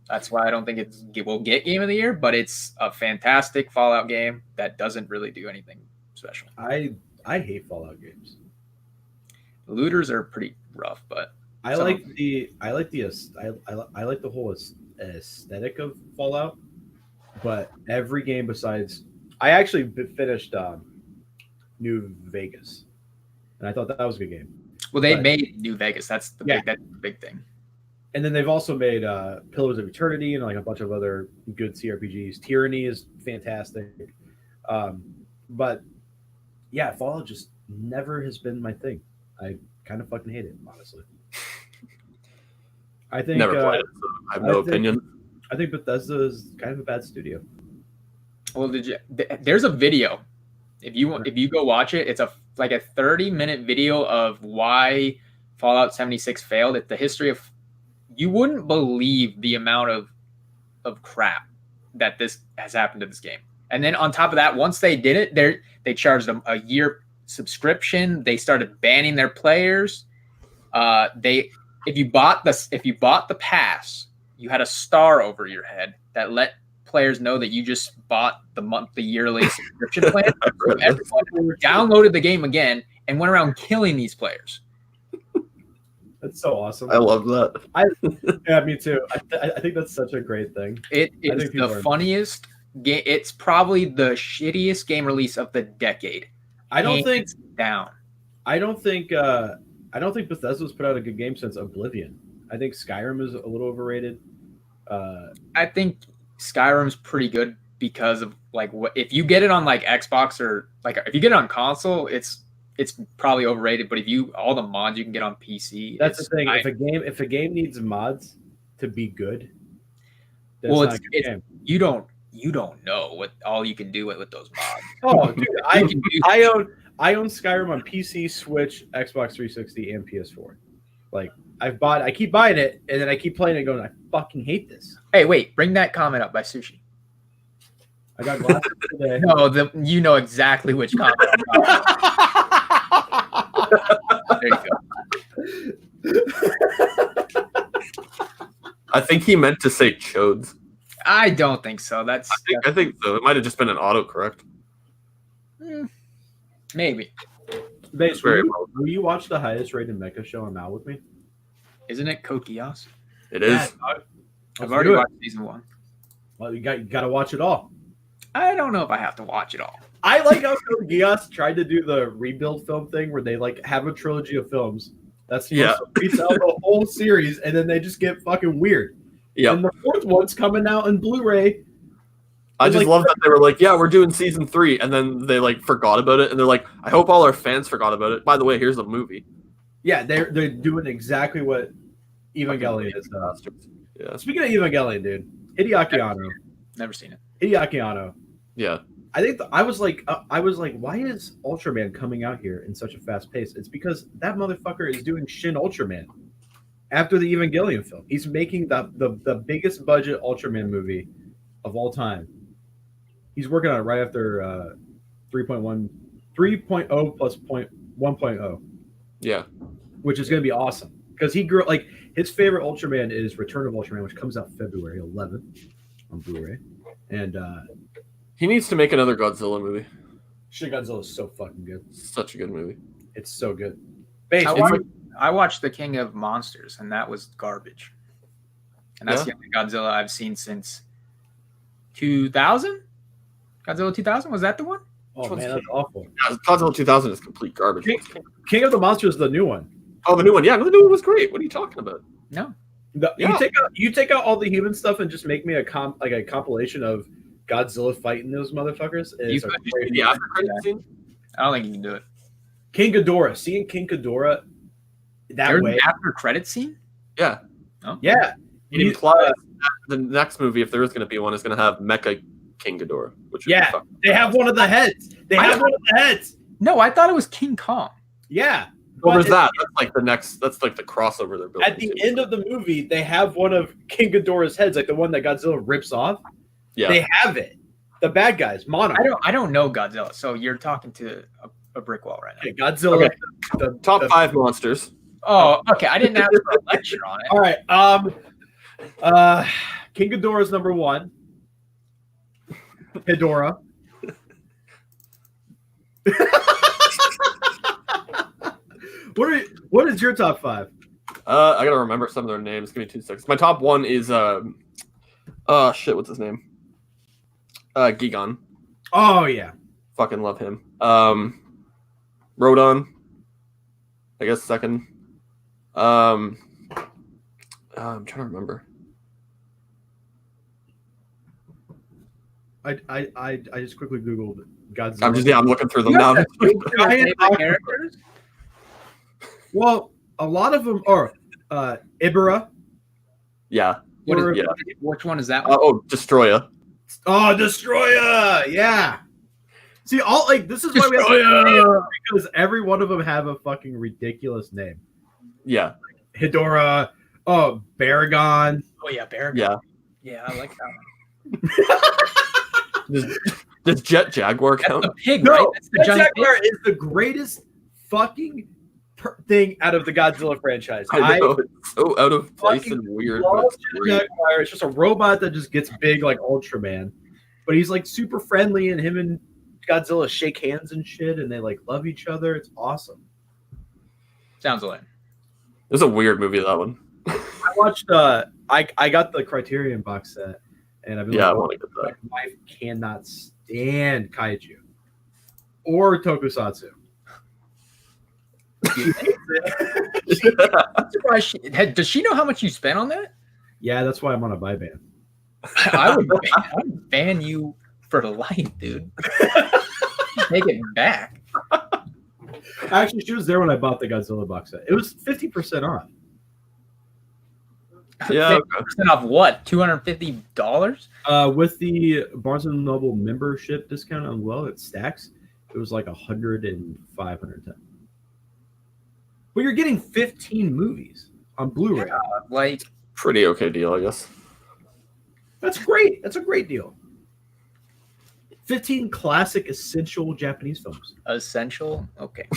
That's why I don't think it will get Game of the Year, but it's a fantastic Fallout game that doesn't really do anything special. I hate Fallout games. Looters are pretty rough, but I like the whole aesthetic of Fallout, but every game besides, I actually finished New Vegas, and I thought that was a good game. Well, they made New Vegas. That's the big thing. And then they've also made Pillars of Eternity and like a bunch of other good CRPGs. Tyranny is fantastic, but yeah, Fallout just never has been my thing. I kind of fucking hate it, honestly. I think never played it, so I have no opinion. I think Bethesda is kind of a bad studio. Well, there's a video. If you go watch it, it's like a 30-minute video of why Fallout 76 failed. It's the history of. You wouldn't believe the amount of crap that this has happened to this game. And then on top of that, once they did it, they charged them a year subscription. They started banning their players. If you bought the pass, you had a star over your head that let players know that you just bought the yearly subscription plan. So everyone downloaded the game again and went around killing these players. That's so awesome. I love that. Yeah, me too. I think that's such a great thing. It is the funniest game. It's probably the shittiest game release of the decade. I don't think Bethesda's put out a good game since Oblivion. I think Skyrim is a little overrated. I think Skyrim's pretty good because of if you get it on like Xbox or if you get it on console, it's probably overrated. But all the mods you can get on PC, that's the thing. If a game needs mods to be good, you don't know what all you can do with those mods. Oh, dude, I own Skyrim on PC, Switch, Xbox 360, and PS4. I keep buying it, and then I keep playing it, going, I fucking hate this. Hey, wait, bring that comment up by Sushi. I got glasses today. No, you know exactly which comment. There you go. I think he meant to say chodes. I don't think so. I think so. It might have just been an autocorrect. Maybe. Base, will you watch the highest rated mecha show on Now with me? Isn't it Code Geass? It is. Yeah, I've already watched season 1. Well, you got to watch it all. I don't know if I have to watch it all. I like how Code Geass tried to do the rebuild film thing where they have a trilogy of films that's supposed to retell the whole series, and then they just get fucking weird. Yeah. And the fourth one's coming out in Blu-ray. I just love that they were like, yeah, we're doing season 3, and then they forgot about it, and they're like, I hope all our fans forgot about it. By the way, here's a movie. Yeah, they're doing exactly what Evangelion is. Yeah. Speaking of Evangelion, dude, Hideaki Anno. Never seen it. Hideaki Anno. Yeah. I think I was like, why is Ultraman coming out here in such a fast pace? It's because that motherfucker is doing Shin Ultraman after the Evangelion film. He's making the biggest budget Ultraman movie of all time. He's working on it right after 3.0 plus 1.0. Yeah. Which is going to be awesome. Because he grew his favorite Ultraman is Return of Ultraman, which comes out February 11th on Blu-ray. And he needs to make another Godzilla movie. Shin Godzilla is so fucking good. Such a good movie. It's so good. I watched The King of Monsters, and that was garbage. And that's the only Godzilla I've seen since 2000? Godzilla 2000? Was that the one? Oh, man, that's awful. Yeah, Godzilla 2000 is complete garbage. King of the Monsters is the new one. Oh, the new one. Yeah, the new one was great. What are you talking about? No. You take out all the human stuff and just make me a compilation of Godzilla fighting those motherfuckers. The after credit scene? I don't think you can do it. King Ghidorah. Seeing King Ghidorah There's an after credit scene? Yeah. Oh. Yeah. It implies the next movie, if there is going to be one, is going to have Mecha King Ghidorah. They have one of the heads. No, I thought it was King Kong. Yeah. Well, there's that. That's the next. That's the crossover they're building. At the end of the movie, they have one of King Ghidorah's heads, like the one that Godzilla rips off. Yeah. They have it. The bad guys, Monarch. I don't know Godzilla, so you're talking to a brick wall right now. Okay, Godzilla. Okay. The top 5 monsters. Oh, okay. I didn't ask for a lecture on it. All right. King Ghidorah is number 1. Ghidorah. What is your top 5? I gotta remember some of their names. Give me 2 seconds. My top 1 is what's his name? Gigon. Oh yeah. Fucking love him. Rodon. I guess second. I'm trying to remember. I just quickly Googled Godzilla. I'm looking through them now. Characters? Well, a lot of them are Ibara. Yeah. Which one is that one? Destroya. Oh, Destroya! Yeah. See, all like this is why we have to because every one of them have a fucking ridiculous name. Yeah. Hedora. Oh, Baragon. Oh yeah, Baragon. Yeah. Yeah, I like that one. Does Jet Jaguar count? That's the pig, No, right? That's the Jet giant Jaguar pig. is the greatest fucking thing out of the Godzilla franchise. I know, it's so out of place and weird. But it's Jet great. Jaguar. It's just a robot that just gets big like Ultraman, but he's like super friendly, and him and Godzilla shake hands and shit, and they like love each other. It's awesome. Sounds like. It's a weird movie, that one. I watched. I got the Criterion box set, and I've been I want to get that. my wife cannot stand kaiju or tokusatsu. Does she know how much you spent on that? Yeah, that's why I'm on a buy ban. I would ban you for life, dude. Take it back. Actually, she was there when I bought the Godzilla box set. It was 50% off. Yeah. 50% off what? $250? With the Barnes and Noble membership discount on it stacks. It was like 105, 110. But you're getting 15 movies on Blu-ray. Yeah, like Pretty okay deal, I guess. That's great. That's a great deal. 15 classic essential Japanese films. essential. Okay.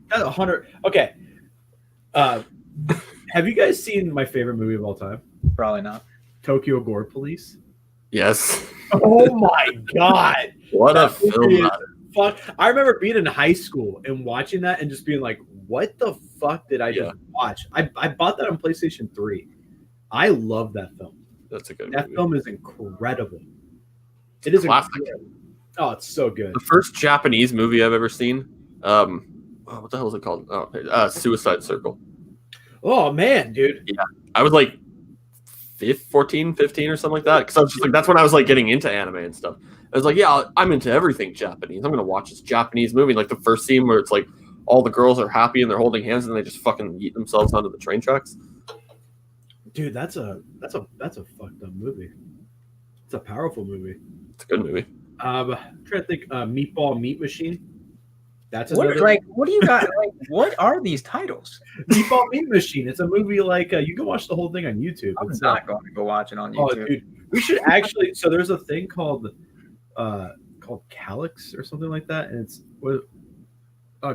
That's 100. Okay. Have you guys seen my favorite movie of all time? Probably not. Tokyo Gore Police. Yes. Oh my god. What a That movie film. is fuck. I remember being in high school and watching that and just being like, what the fuck did I just watch? I bought that on PlayStation 3. I love that film. That's a good That movie. film is incredible. It is Classic. incredible. Oh, it's so good. The first Japanese movie I've ever seen. What the hell is it called? Suicide Circle. Oh man, dude. I was like 14, 15 or something like that. Because I was just like, that's when I was like getting into anime and stuff. I was like, yeah, I'm into everything Japanese. I'm gonna watch this Japanese movie. Like the first scene where it's like all the girls are happy and they're holding hands and they just fucking eat themselves onto the train tracks. Dude, that's a fucked up movie. It's a powerful movie. It's a good movie. I'm trying to think. Meatball Meat Machine. That's What another what do you got? Like, what are these titles? Meatball Meat Machine. It's a movie like you can watch the whole thing on YouTube. I'm It's, not going to go watch it on oh, YouTube. dude, we should actually. So there's a thing called Calyx or something like that, and it's with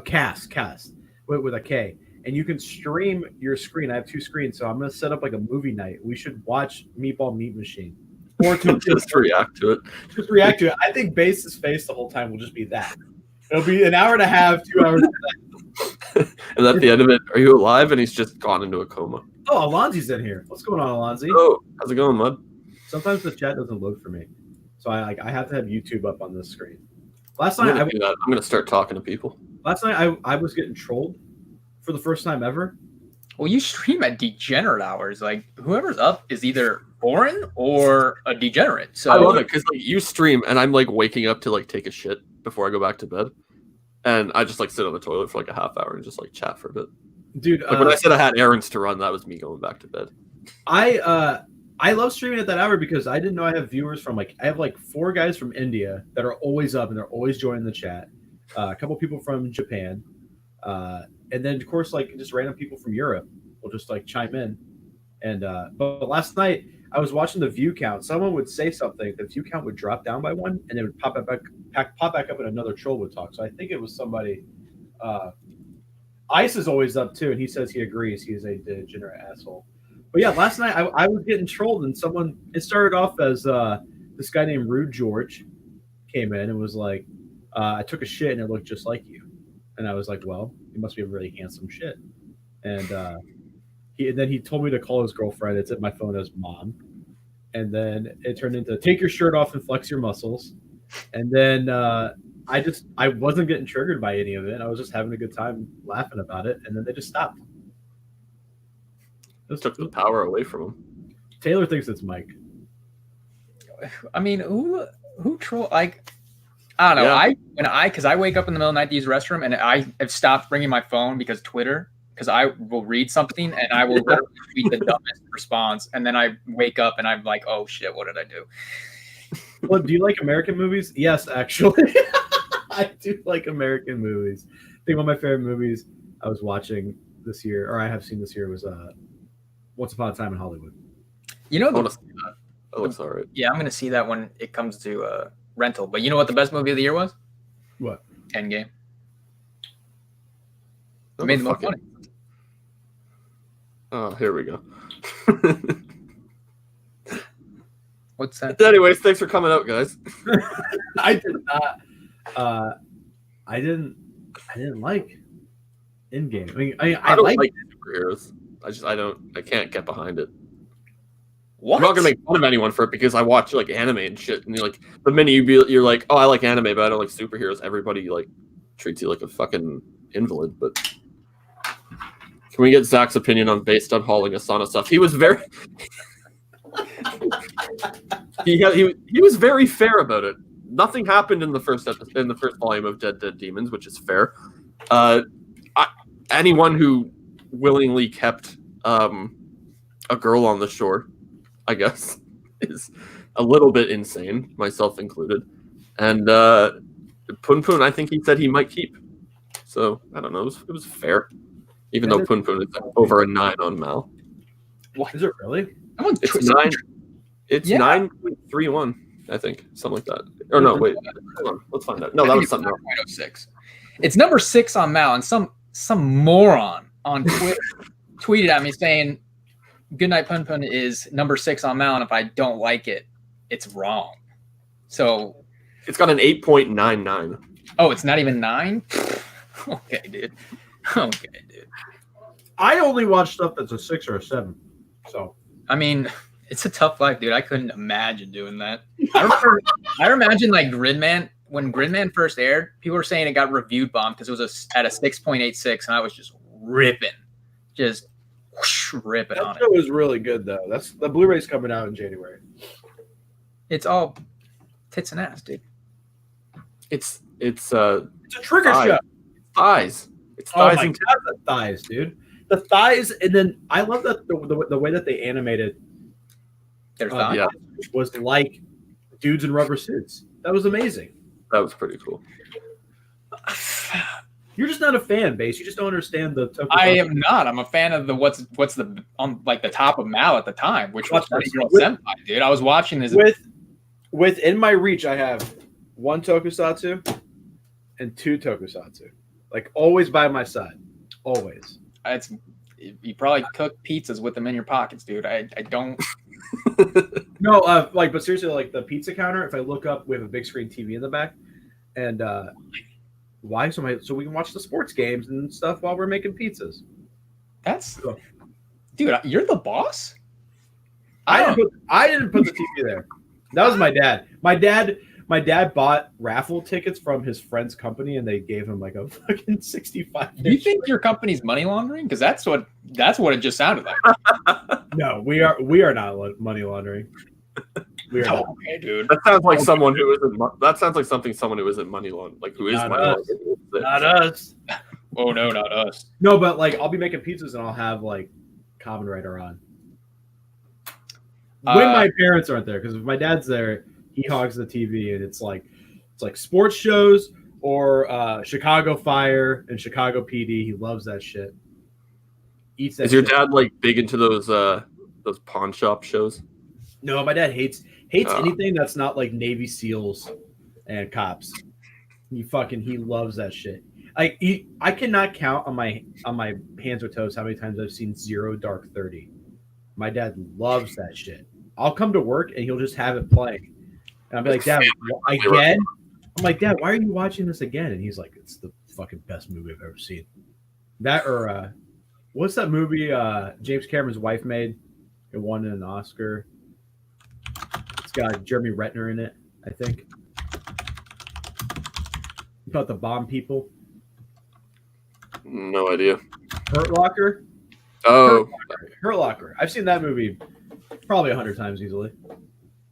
cast with a K, and you can stream your screen. I have two screens, so I'm gonna set up like a movie night. We should watch Meatball Meat Machine or Just react to it. just react to it. I think Base's face the whole time will just be that. It'll be an hour and a half, 2 hours. And at the end of it, are you alive? And he's just gone into a coma. Oh, Alonzi's in here. What's going on, Alonzi? Oh, how's it going, Mud? Sometimes the chat doesn't load for me, so I have to have YouTube up on this screen. Last I'm night, gonna do that. I'm gonna start talking to people. I was getting trolled for the first time ever. Well, you stream at degenerate hours. Like, whoever's up is either foreign or a degenerate. So I love it because like you stream and I'm like waking up to like take a shit before I go back to bed, and I just like sit on the toilet for like a half hour and just like chat for a bit. Dude, Like when I said I had errands to run, that was me going back to bed. I love streaming at that hour because I didn't know I have viewers from I have like 4 guys from India that are always up and they're always joining the chat. A couple people from Japan, and then of course like just random people from Europe will just like chime in. And but last night I was watching the view count. Someone would say something, the view count would drop down by 1, and it would pop back up, and another troll would talk. So I think it was somebody. Ice is always up too, and he says he agrees. He is a degenerate asshole. But yeah, last night I was getting trolled, and someone. It started off as this guy named Rude George came in and was like, "I took a shit and it looked just like you," and I was like, "Well, you must be a really handsome shit." And he told me to call his girlfriend. It's at my phone as mom, and then it turned into take your shirt off and flex your muscles, and then I wasn't getting triggered by any of it. I was just having a good time laughing about it, and then they just stopped. Took the power away from him. Taylor thinks it's Mike. I mean, who troll? Like, I don't know. Yeah. Because I wake up in the middle of the night to use the restroom, and I have stopped bringing my phone because Twitter because I will read something and I will tweet the dumbest response, and then I wake up and I'm like, oh shit, what did I do? Well, do you like American movies? Yes, actually. I do like American movies. I think one of my favorite movies I was watching this year, or I have seen this year, was Once Upon a Time in Hollywood. You know, I want to see that. That looks all right. yeah, I'm gonna see that when it comes to rental. But you know what the best movie of the year was? What? Endgame. It made the most money. Oh, here we go. What's that? Anyways, thanks for coming out, guys. I did not. I didn't like Endgame. I don't like superheroes. I can't get behind it. What? I'm not gonna make fun of anyone for it because I watch like anime and shit, and you're like the minute you're like, oh, I like anime, but I don't like superheroes. Everybody like treats you like a fucking invalid. But can we get Zach's opinion on based on hauling Asana stuff? He was very he was very fair about it. Nothing happened in the first volume of Dead Demons, which is fair. Anyone who willingly kept a girl on the shore, I guess, is a little bit insane, myself included. And Pun Pun, I think he said he might keep. So I don't know. It was fair, even though Pun Pun is over a 9 on Mal. What is it really? It's 9. It's 9.31, I think, something like that. Or no, wait, hold on, let's find out. No, that was something else. 9.06. It's number 6 on Mal, and some moron on Twitter tweeted at me saying, "Goodnight Pun Pun is number 6 on Mal, and if I don't like it, it's wrong." So it's got an 8.99. Oh, it's not even 9? Okay, dude. I only watch stuff that's a 6 or a 7. So I mean, it's a tough life, dude. I couldn't imagine doing that. I imagine like Gridman. When Gridman first aired, people were saying it got reviewed bombed because it was at a 6.86, and I was just ripping on it. That show was really good, though. That's the Blu-ray's coming out in January. It's all tits and ass, dude. It's a trigger show. Thighs. It's thighs and the thighs, dude. The thighs, and then I love that the way that they animated their thighs was like dudes in rubber suits. That was amazing. That was pretty cool. You're just not a fan, Base. You just don't understand the. I am not. I'm a fan of the what's the on like the top of Mal at the time, which was Senpai, dude. I was watching this within my reach. I have 1 tokusatsu and 2 tokusatsu, like always by my side, always. You probably cook pizzas with them in your pockets, dude. I don't. No, but seriously, like the pizza counter. If I look up, we have a big screen TV in the back, and why? So we can watch the sports games and stuff while we're making pizzas. Dude, you're the boss. I didn't put the TV there. That was my dad. My dad bought raffle tickets from his friend's company, and they gave him like a fucking 65. Do you think your company's money laundering? Because that's what it just sounded like. No, we are not money laundering. We are not. Okay, dude. That sounds like someone who isn't. That sounds like someone who isn't money laundering, like who is not money us. laundering. Not us. Oh no, not us. No, but like I'll be making pizzas and I'll have like Kamen Rider on when my parents aren't there. Because if my dad's there, he hogs the TV, and it's like sports shows or Chicago Fire and Chicago PD. He loves that shit. Eats that. Is your dad like big into those pawn shop shows? No, my dad hates anything that's not like Navy SEALs and cops. He loves that shit. I cannot count on my hands or toes how many times I've seen Zero Dark 30. My dad loves that shit. I'll come to work and he'll just have it playing. And I'll be like, Dad, again? I'm like, Dad, why are you watching this again? And he's like, it's the fucking best movie I've ever seen. That or what's that movie James Cameron's wife made? It won an Oscar. It's got Jeremy Renner in it, I think. About the bomb people. No idea. Hurt Locker? Oh. Hurt Locker. I've seen that movie probably 100 times easily.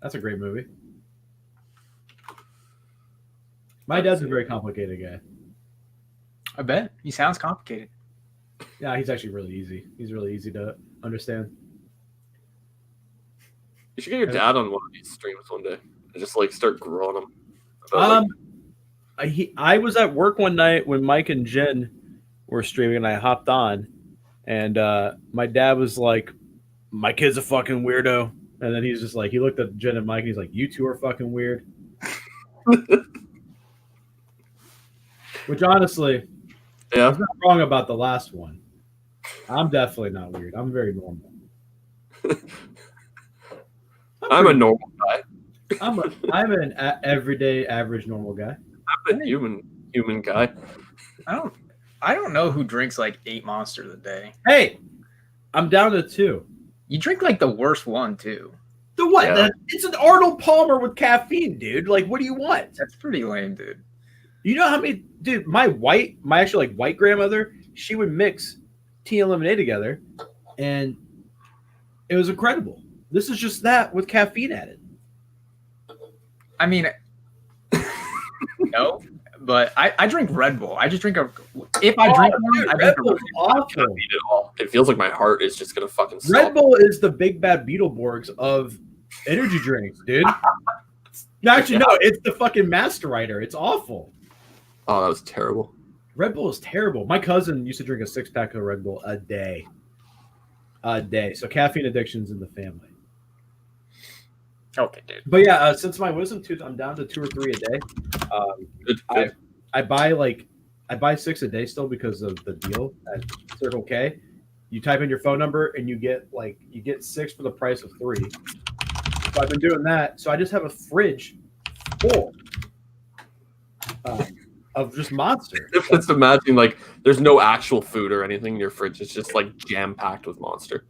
That's a great movie. My dad's a very complicated guy. I bet. He sounds complicated. Yeah, he's actually really easy. He's really easy to understand. You should get your dad on one of these streams one day and just like start grilling him. About, I was at work one night when Mike and Jen were streaming, and I hopped on, and my dad was like, "My kid's a fucking weirdo," and then he's just like, he looked at Jen and Mike, and he's like, "You two are fucking weird." Which honestly, yeah, he's not wrong about the last one. I'm definitely not weird. I'm very normal. I'm a normal guy. I'm an everyday average normal guy. I'm a human guy. I don't know who drinks like 8 Monsters a day. Hey, I'm down to 2. You drink like the worst one too. The what? Yeah. It's an Arnold Palmer with caffeine, dude. Like, what do you want? That's pretty lame, dude. You know how many, dude? My actually like white grandmother, she would mix tea and lemonade together, and it was incredible. This is just that with caffeine added. I mean, no, but I drink Red Bull. I just drink if I drink one, dude, I Red drink a Bull is I awful. can't beat it all. It feels like my heart is just gonna fucking stop. Red Bull is the big bad Beetleborgs of energy drinks, dude. No, actually, no, it's the fucking Master Rider. It's awful. Oh, that was terrible. Red Bull is terrible. My cousin used to drink a 6-pack of Red Bull a day. So caffeine addiction's in the family. Okay, dude. But yeah, since my wisdom tooth, I'm down to 2 or 3 a day. Good. I buy 6 a day still because of the deal at Circle K. You type in your phone number and you get 6 for the price of 3. So I've been doing that. So I just have a fridge full of just Monster. Just imagine like there's no actual food or anything in your fridge. It's just like jam packed with Monster.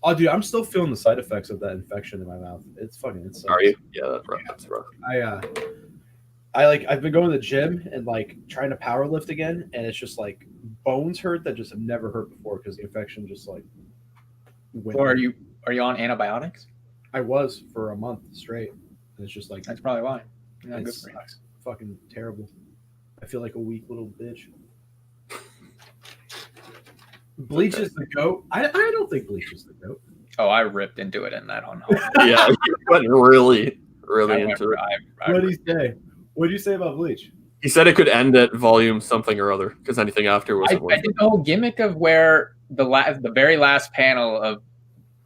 Oh, dude, I'm still feeling the side effects of that infection in my mouth. It's fucking insane. Are you? Yeah, that's rough. That's rough. I've been going to the gym and like trying to power lift again, and it's just like bones hurt that just have never hurt before because the infection just like went. Or are you on antibiotics? I was for a month straight, and it's just like That's probably why. Yeah, it good for you. sucks. Fucking terrible. I feel like a weak little bitch. Bleach is the goat. I don't think Bleach is the goat. Oh, I ripped into it in that on. Yeah, you went really into it. What did he say? What did you say about Bleach? He said it could end at volume something or other because anything after wasn't worth I did the whole gimmick of where the very last panel of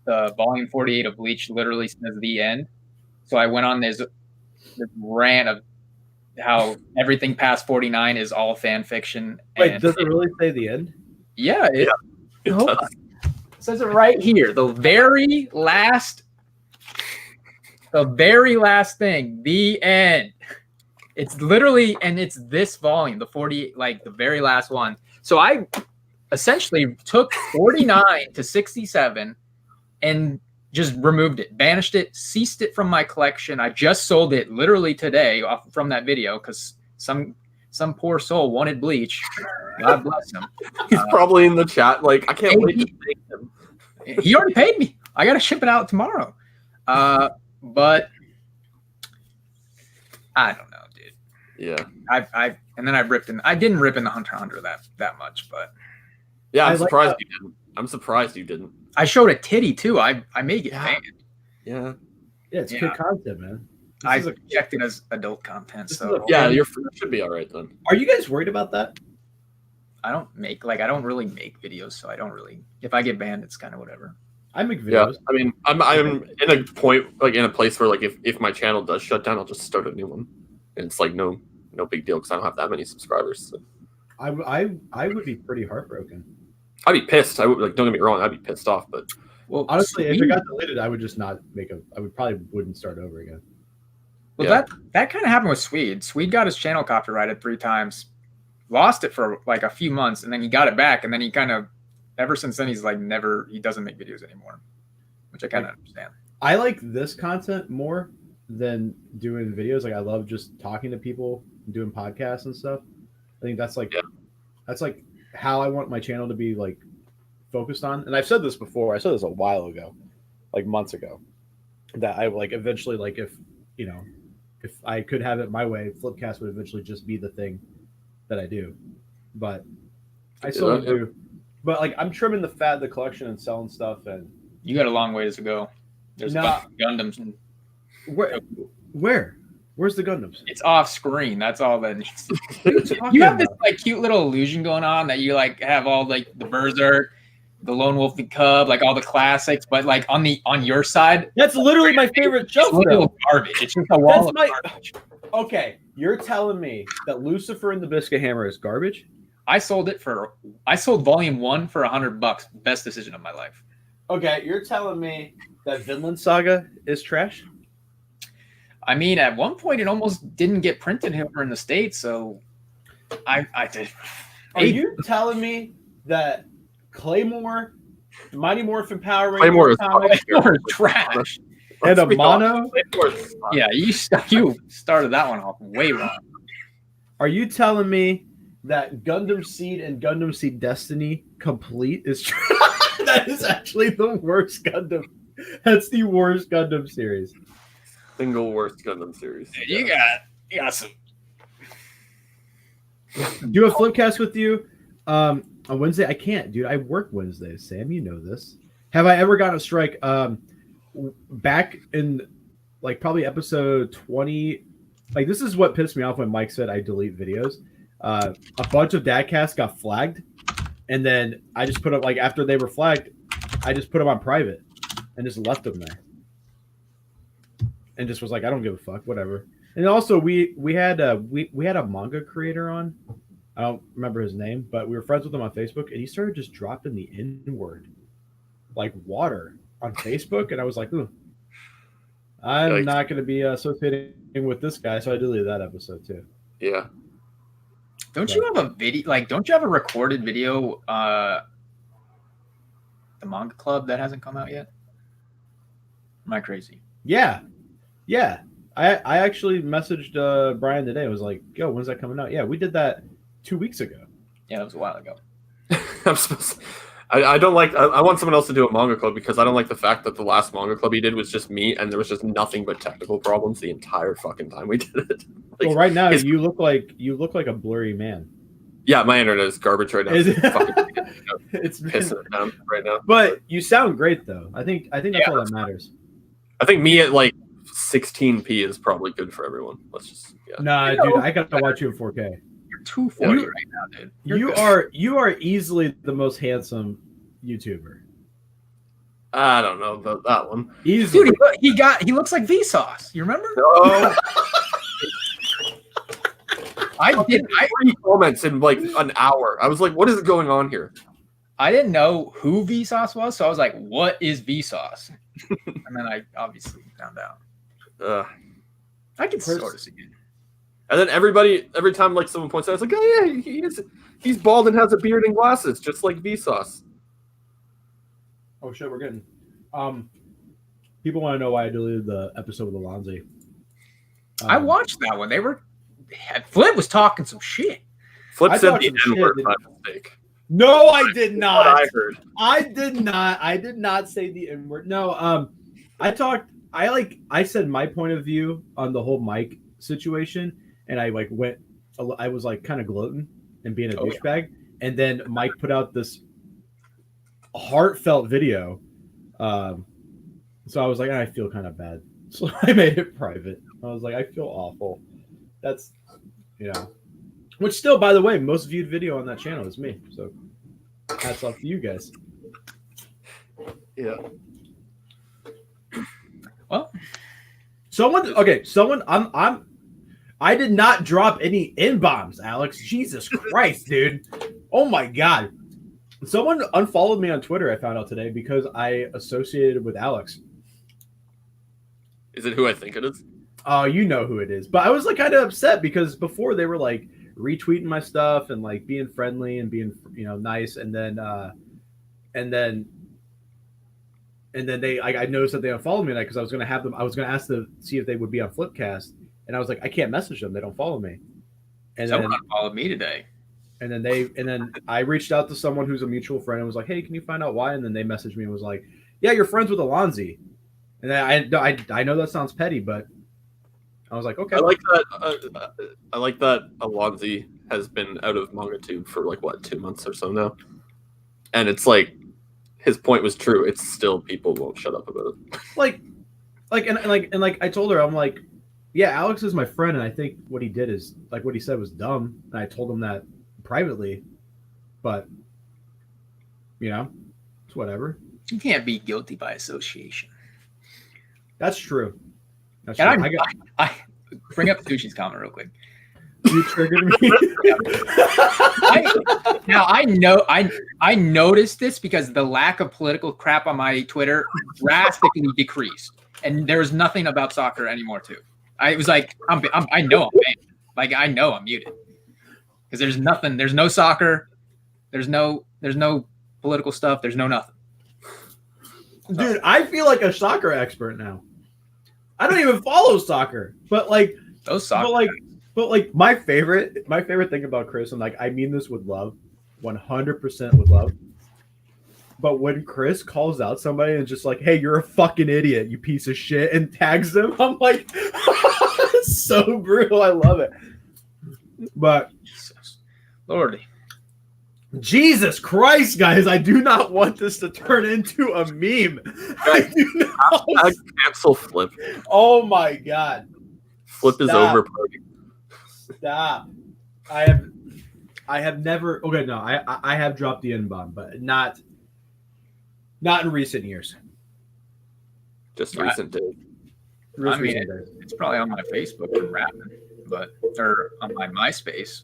the volume 48 of Bleach literally says the end. So I went on this rant of how everything past 49 is all fan fiction. Wait, does it really say the end? Yeah, it Hold on. It says it right here. The very last thing, the end. It's literally, and it's this volume, the 48, like the very last one. So I essentially took 49 to 67 and just removed it, banished it, ceased it from my collection. I just sold it literally today from that video because some poor soul wanted Bleach. God bless him. He's probably in the chat like, I can't wait to thank him. He already paid me. I got to ship it out tomorrow. But I don't know, dude. Yeah. And then I ripped in. I didn't rip in the Hunter x Hunter that much, but yeah, I'm surprised you didn't. I'm surprised you didn't. I showed a titty too. I may get banned. Yeah. Yeah, it's good content, man. I checked it as adult content, so yeah, your food should be all right then. Are you guys worried about that? I don't really make videos, so I don't really. If I get banned, it's kind of whatever. I make videos. Yeah, I mean, I'm in a point, like in a place where, like, if my channel does shut down, I'll just start a new one, and it's like no big deal because I don't have that many subscribers. So. I would be pretty heartbroken. I'd be pissed. I would, like, don't get me wrong, I'd be pissed off, but Well, honestly, if it got deleted, I would just not I would probably wouldn't start over again. Well, yeah. that kind of happened with Swede. Swede got his channel copyrighted 3 times, lost it for like a few months, and then he got it back, and then he kind of, ever since then, he's like he doesn't make videos anymore, which I kind of understand. I like this content more than doing videos. Like, I love just talking to people, doing podcasts and stuff. I think that's like that's like how I want my channel to be like focused on. And I've said this before. I said this a while ago, like months ago, that I like eventually, like, if I could have it my way, FlipCast would eventually just be the thing that I do. But I still need to But like I'm trimming the fat of the collection and selling stuff. And You got a long ways to go. There's a bunch of Gundams. And where's the Gundams? it's off screen. That's all that needs to You have this like cute little illusion going on that you like have all like the Berserk, the Lone Wolf and Cub, like all the classics, but like on your side, that's literally my favorite it's shelf. literal garbage. It's just a wall of garbage. Okay, you're telling me that Lucifer and the Biscuit Hammer is garbage? I sold volume 1 for $100. Best decision of my life. Okay, you're telling me that Vinland Saga is trash? I mean, at one point it almost didn't get printed here in the States, so I did. Are you telling me that Claymore, Mighty Morphin Power Rangers Claymore is comics, Claymore is trash. and a mono? Yeah, you started that one off way wrong. Are you telling me that Gundam Seed and Gundam Seed Destiny Complete is trash? That is actually the worst Gundam. That's the worst Gundam series. Single worst Gundam series. You got some. Do a flipcast with you on Wednesday? I can't, dude. I work Wednesdays, Sam. You know this. Have I ever gotten a strike? Back in like probably episode 20. Like this is what pissed me off when Mike said I delete videos. A bunch of dadcasts got flagged, and then I just put up like after they were flagged, I just put them on private and just left them there. And just was like, I don't give a fuck, whatever. And also, we had a manga creator on. I don't remember his name, but we were friends with him on Facebook, and he started just dropping the N-word like water on Facebook, and I was like, ooh, I'm not going to be associating with this guy, so I deleted that episode too. Yeah. Don't you have a video? Like, don't you have a recorded video? The manga club that hasn't come out yet. Am I crazy? Yeah. I actually messaged Brian today. I was like, yo, when's that coming out? Yeah, we did that 2 weeks ago. Yeah, that was a while ago. I don't like. I want someone else to do a manga club because I don't like the fact that the last manga club he did was just me, and there was just nothing but technical problems the entire fucking time we did it. Like, well, right now you look like a blurry man. Yeah, my internet is garbage right now. It's pissing it down right now. But you sound great though. I think that's all that matters. I think me at like 16p is probably good for everyone. Let's just Nah, dude, I gotta watch you in 4K. You're 240 right now, dude. You are easily the most handsome YouTuber. I don't know about that one. Easily. Dude, he looks like Vsauce. You remember? No. I did. 3 comments in like an hour. I was like, what is going on here? I didn't know who Vsauce was, so I was like, what is Vsauce? And then I obviously found out. I can sort of see it. And then every time like someone points out, it's like, oh yeah, he's bald and has a beard and glasses, just like Vsauce. Oh shit, we're getting. People want to know why I deleted the episode with Alonzi. I watched that one. Flip was talking some shit. Flip said the N-word by mistake. No, I did not. I heard. I did not say the N-word. No, I said my point of view on the whole Mike situation, and I was like kind of gloating and being a douchebag, and then Mike put out this heartfelt video. So I was like, I feel kind of bad. So I made it private. I was like, I feel awful. That's, which still, by the way, most viewed video on that channel is me. So hats off to you guys. Yeah. Well, I did not drop any N-bombs, Alex. Jesus Christ, dude. Oh my God. Someone unfollowed me on Twitter, I found out today, because I associated with Alex. Is it who I think it is? Oh, you know who it is. But I was like kind of upset because before they were like retweeting my stuff and like being friendly and being, nice. And then I noticed that they unfollowed me because I was going to ask them, see if they would be on Flipcast. And I was like, I can't message them. They don't follow me. And someone followed me today. And then I reached out to someone who's a mutual friend and was like, hey, can you find out why? And then they messaged me and was like, yeah, you're friends with Alonzi. And I know that sounds petty, but I was like, okay. I like that Alonzi has been out of MangaTube for like 2 months or so now. and it's like his point was true. It's still people won't shut up about it. Like I told her, I'm like, yeah, Alex is my friend, and I think what he did is like what he said was dumb, and I told him that privately, but it's whatever. You can't be guilty by association. That's true. That's and true. I bring up Sushi's comment real quick. You triggered me. I noticed this because the lack of political crap on my Twitter drastically decreased, and there's nothing about soccer anymore too. I was like, I know I'm banned. Like I know I'm muted because there's nothing. There's no soccer. There's no political stuff. There's no nothing. Dude, I feel like a soccer expert now. I don't even follow soccer, but like those soccer. But like my favorite thing about Chris, and like I mean this with love, 100% with love. But when Chris calls out somebody and just like, "Hey, you're a fucking idiot, you piece of shit," and tags them, I'm like, it's so brutal. I love it. But Lordy. Jesus Christ, guys, I do not want this to turn into a meme. I do not. I cancel Flip. Oh my God. Flip is over. Stop. I have never. Okay, no, I have dropped the N-bomb, but not in recent years. Just recent days. It's probably on my Facebook from rapping, or on my MySpace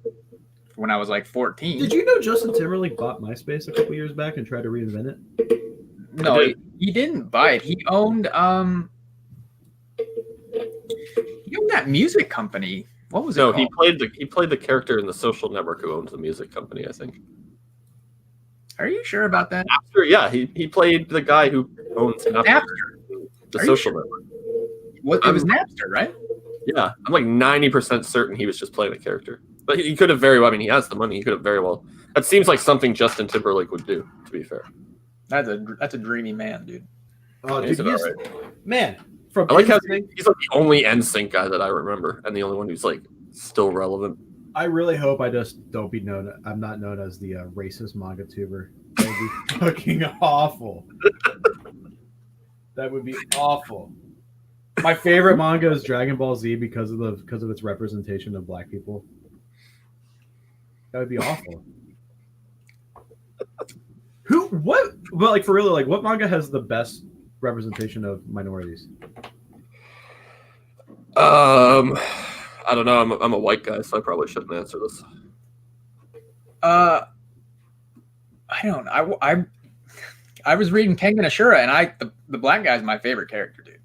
when I was like 14. Did you know Justin Timberlake bought MySpace a couple years back and tried to reinvent it? No, he didn't buy it. He owned that music company. What was it called? he played the character in The Social Network who owns the music company, I think. Are you sure about that? Napster, yeah, he played the guy who owns Napster. The Social Network. It was Napster, right? Yeah, I'm like 90% certain he was just playing a character. But he could have very well, I mean, he has the money, he could have very well. That seems like something Justin Timberlake would do, to be fair. That's a dreamy man, dude. Oh, dude, man. I like how he's like the only NSYNC guy that I remember, and the only one who's like still relevant. I really hope I just don't be known. I'm not known as the racist manga tuber. That would be fucking awful. That would be awful. My favorite manga is Dragon Ball Z because of its representation of black people. That would be awful. Well, like for real, like what manga has the best representation of minorities? I don't know. I'm a white guy, so I probably shouldn't answer this. I don't. I was reading Kengan Ashura, and the black guy's my favorite character, dude.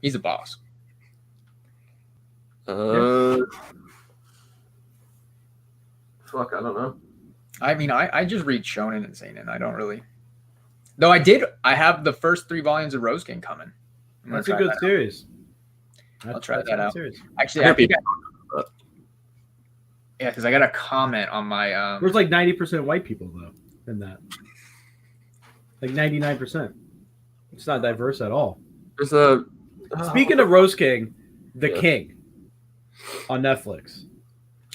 He's a boss. Fuck, I don't know. I mean, I just read shonen and seinen. I don't really. Though I have the first 3 volumes of Rose King coming. That's a good series. I'll try that out. Series. Actually, yeah, because I got a comment on my. There's like 90% white people though in that. Like 99%. It's not diverse at all. There's a. Speaking of Rose King, The King, on Netflix.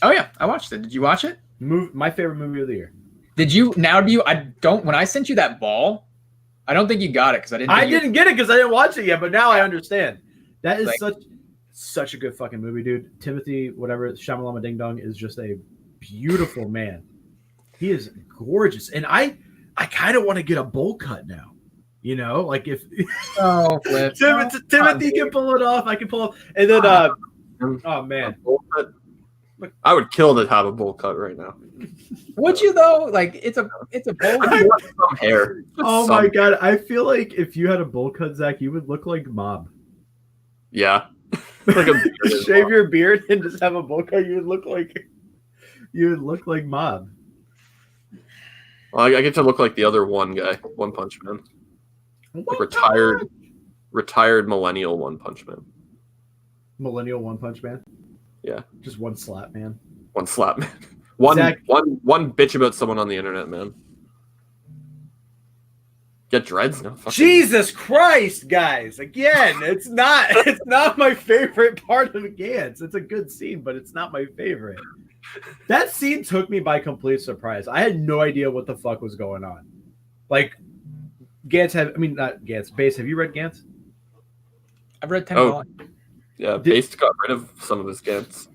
Oh yeah, I watched it. Did you watch it? My favorite movie of the year. Did you? Now do you? I don't. When I sent you that ball, I don't think you got it because I didn't. I didn't get it because I didn't watch it yet, but now I understand. That is such a good fucking movie, dude. Timothy, whatever, Shamalama Ding Dong is just a beautiful man. He is gorgeous, and I kind of want to get a bowl cut now. You know, like if Timothy can pull it off, I can pull it. And then, oh man, I would kill to have a bowl cut right now. Would you though? Like it's a bowl. I want some hair. Oh my god, I feel like if you had a bowl cut, Zach, you would look like Mob. Yeah, like shave your beard and just have a bowl cut. You would look like Mob. Well, I get to look like the other one guy, One Punch Man, like retired millennial One Punch Man. Millennial One Punch Man. Yeah, just one slap man. One slap man. One bitch about someone on the internet, man. Get dreads? No. Jesus Christ, guys! Again, it's not my favorite part of Gantz. It's a good scene, but it's not my favorite. That scene took me by complete surprise. I had no idea what the fuck was going on. Like, not Gantz, Base, have you read Gantz? I've read 10 Oh. volumes. Yeah, Based got rid of some of his Gants.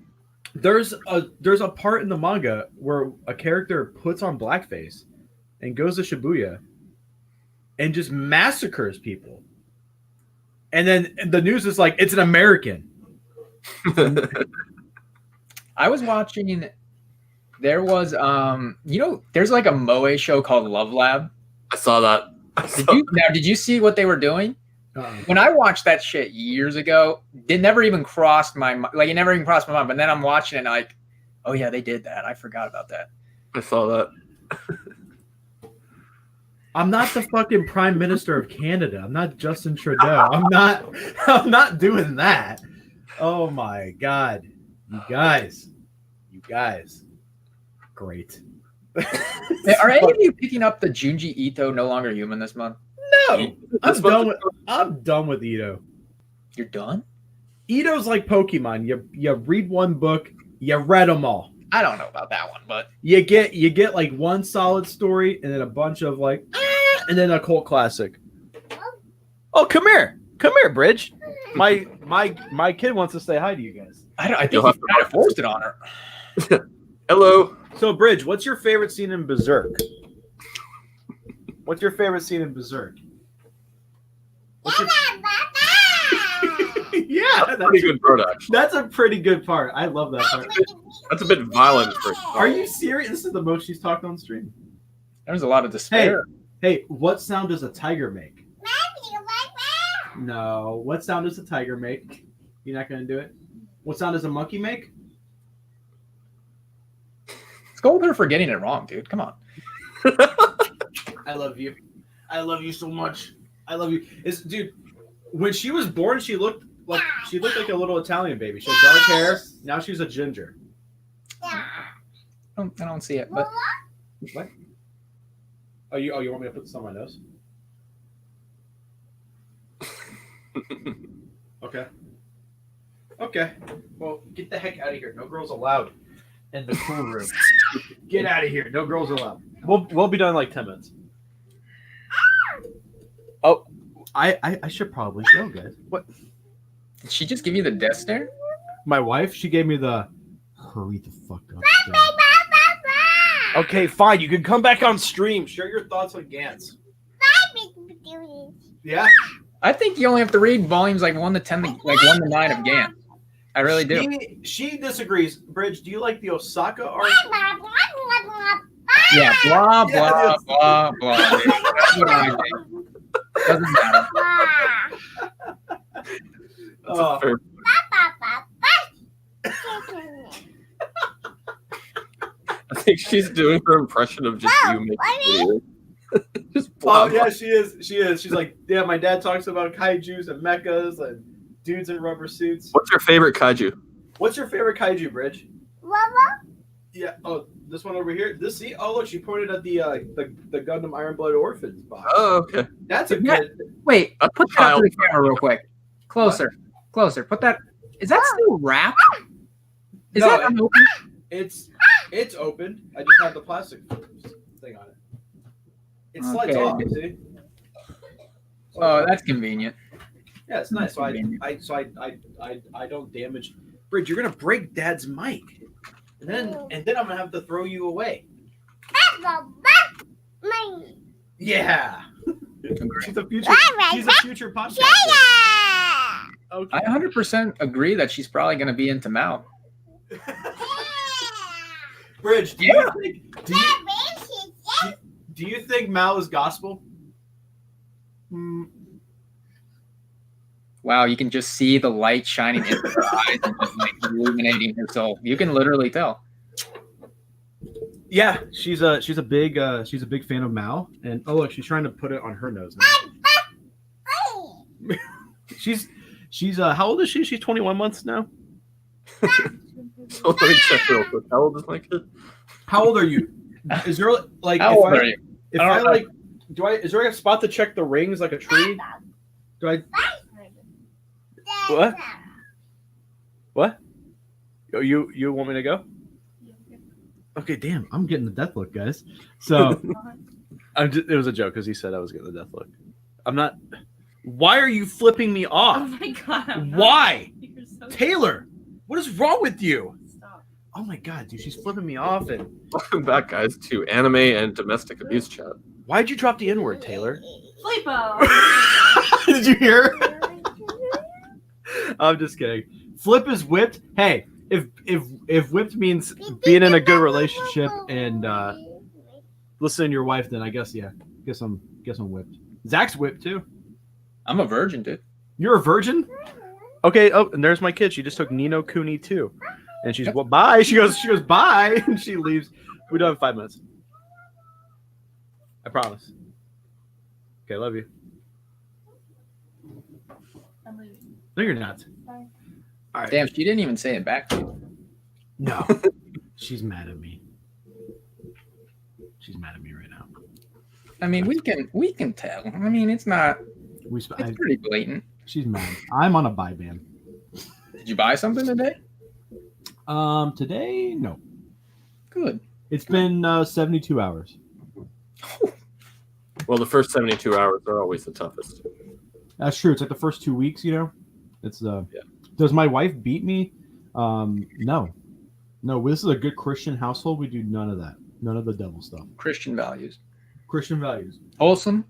There's a part in the manga where a character puts on blackface and goes to Shibuya and just massacres people. And then the news is like, it's an American. I was watching. There was there's like a Moe show called Love Lab. I saw that. Did you see what they were doing? When I watched that shit years ago, it never even crossed my mind. Like, it never even crossed my mind. But then I'm watching it and like, oh yeah, they did that. I forgot about that. I saw that. I'm not the fucking Prime Minister of Canada. I'm not Justin Trudeau. I'm not doing that. Oh my God. You guys. Great. Are any of you picking up the Junji Ito No Longer Human this month? No. I'm done with Ito. You're done? Ito's like Pokemon. You read one book, you read them all. I don't know about that one, but You get like one solid story and then a bunch of like and then a cult classic. Oh, come here, Bridge. My kid wants to say hi to you guys. I think you kind of forced it on her. Hello. So, Bridge, what's your favorite scene in Berserk? What's your favorite scene in Berserk? Yeah, that's Pretty good part, actually. That's a pretty good part. I love that part. That's a bit violent for a Are you serious? This is the most she's talked on stream. There's a lot of despair. Hey, what sound does a tiger make? No. What sound does a tiger make? You're not going to do it? What sound does a monkey make? Scold her for getting it wrong, dude. Come on. I love you. I love you so much. I love you. Dude, when she was born, she looked like a little Italian baby. She had dark hair. Now she's a ginger. I don't see it, but What? Oh, you want me to put this on my nose? Okay. Well, get the heck out of here. No girls allowed in the cool room. Get out of here. No girls allowed. We'll be done in like 10 minutes. Oh, I should probably go, guys. What? did she just give you the death stare? My wife, she gave me the hurry the fuck up. Okay, fine. You can come back on stream. Share your thoughts on Gantz. Yeah. I think you only have to read volumes like 1 to 10, like 1 to 9 of Gantz. I really do. She disagrees. Bridge, do you like the Osaka arc? Yeah, blah blah blah blah. That's what I think. Doesn't matter. Oh. I think she's doing her impression of just you making videos. Just Oh yeah, she is. She's like, yeah, my dad talks about kaijus and mechas and dudes in rubber suits. What's your favorite kaiju? What's your favorite kaiju, Bridge? Yeah. Oh, this one over here. Oh, look, she pointed at the Gundam Iron Blood Orphans box. Oh, okay. That's a good. Wait, That's put that up to the camera real quick. Closer. Put that. Is that still wrapped? Is No, that unopened? It's open. I just have the plastic thing on it. It slides Okay. off. See? Oh, that's convenient. Yeah, it's nice. So I don't damage. Bridge, you're gonna break Dad's mic, and then I'm gonna have to throw you away. Yeah. She's a future podcaster. Okay. I 100% agree that she's probably going to be into Mao. Bridge, do you think Mao is gospel? Wow, you can just see the light shining into her eyes and just like illuminating her soul. You can literally tell. Yeah, she's a big fan of Mao, and oh look, she's trying to put it on her nose now. She's how old is she? She's 21 months now. So let me check real quick. How old is my kid? How old are you? Is there like How old are you? If I like, is there like a spot to check the rings like a tree? Do I? What? What? Oh, you want me to go? Okay, damn, I'm getting the death look, guys. So it was a joke because he said I was getting the death look. I'm not. Why are you flipping me Oh off? my god. I'm not- Why? You're so Taylor, what is wrong with you? Stop. Oh my god, dude, she's flipping me off. And Welcome back, guys, to Anime and Domestic Abuse Chat. why'd you drop the N-word, Taylor? Flipo. did you hear? I'm just kidding. Flip is whipped. Hey, if whipped means being in a good relationship and listening to your wife, then I guess guess I'm whipped. Zach's whipped too. I'm a virgin, dude. You're a virgin? Okay. Oh, and there's my kid. She just took Nino Cooney too, and she's Yep. well, bye. She goes bye, and she leaves. We don't have 5 minutes. I promise. Okay, love you. I'm leaving. No, you're not. Bye. All right. Damn, she didn't even say it back to you. No, she's mad at me. She's mad at me right now. I mean, we can tell. I mean, it's not. It's I, pretty blatant. she's mad. I'm on a buy ban. Did you buy something today? Today, no. Good. It's been 72 hours. Well, the first 72 hours are always the toughest. That's true. It's like the first 2 weeks, you know. It's Does my wife beat me? No. This is a good Christian household. We do none of that. None of the devil stuff. Christian values. Christian values. Wholesome.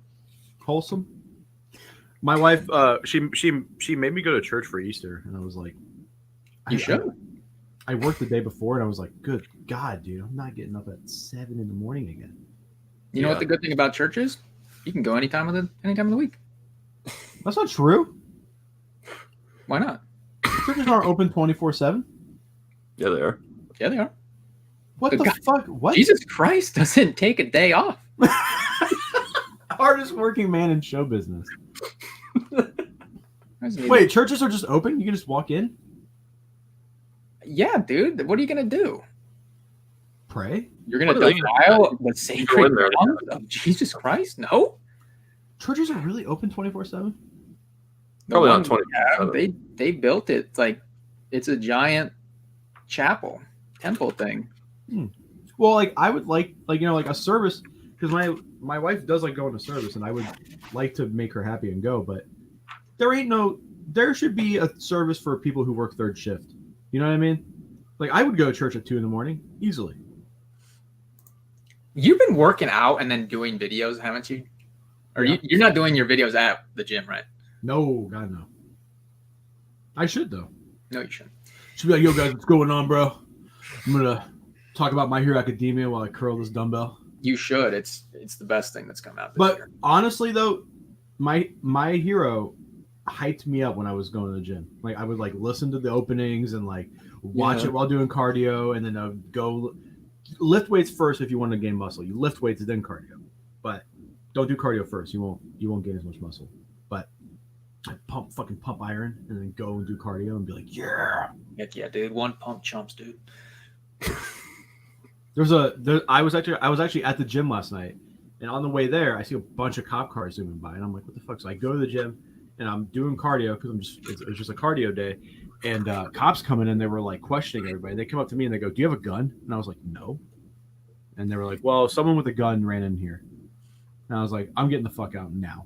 Wholesome. My wife, she made me go to church for Easter, and I was like, You should. I worked the day before, and I was like, good God, dude, I'm not getting up at 7 in the morning again. You know Yeah. what the good thing about church is? You can go any time of the week. That's not true. Why not? Churches aren't open 24/7. Yeah, they are. Yeah, they are. What Good the God. fuck? What? Jesus Christ doesn't take a day off. Hardest working man in show business. Doesn't even- Wait, churches are just open? You can just walk in? Yeah, dude. What are you gonna do? Pray? You're gonna What are they defile the go sacred in there. ground of Jesus Christ? No. Churches are really open 24/7? The Probably one not 20. we have, they built it. It's like it's a giant chapel temple thing. Well, like I would like a service, because my wife does like going to service, and I would like to make her happy and go, but there should be a service for people who work third shift. You know what I mean? Like I would go to church at 2 a.m. easily. You've been working out and then doing videos, haven't you? Or Yeah. you're not doing your videos at the gym, right? No, God no. I should though. No, you shouldn't. Should be like, yo guys, what's going on, bro? I'm gonna talk about My Hero Academia while I curl this dumbbell. You should. It's the best thing that's come out this But year. honestly though, my hero hyped me up when I was going to the gym. Like I would like listen to the openings and like watch Yeah. it while doing cardio, and then I would go lift weights first if you want to gain muscle. You lift weights then cardio, but don't do cardio first. You won't gain as much muscle. But I fucking pump iron and then go and do cardio and be like, yeah. Heck yeah, dude. One pump chumps, dude. I was actually at the gym last night, and on the way there, I see a bunch of cop cars zooming by, and I'm like, what the fuck? So I go to the gym, and I'm doing cardio because it's just a cardio day, and cops coming in, they were like questioning everybody. They come up to me and they go, "Do you have a gun?" And I was like, "No." And they were like, "Well, someone with a gun ran in here," and I was like, "I'm getting the fuck out now."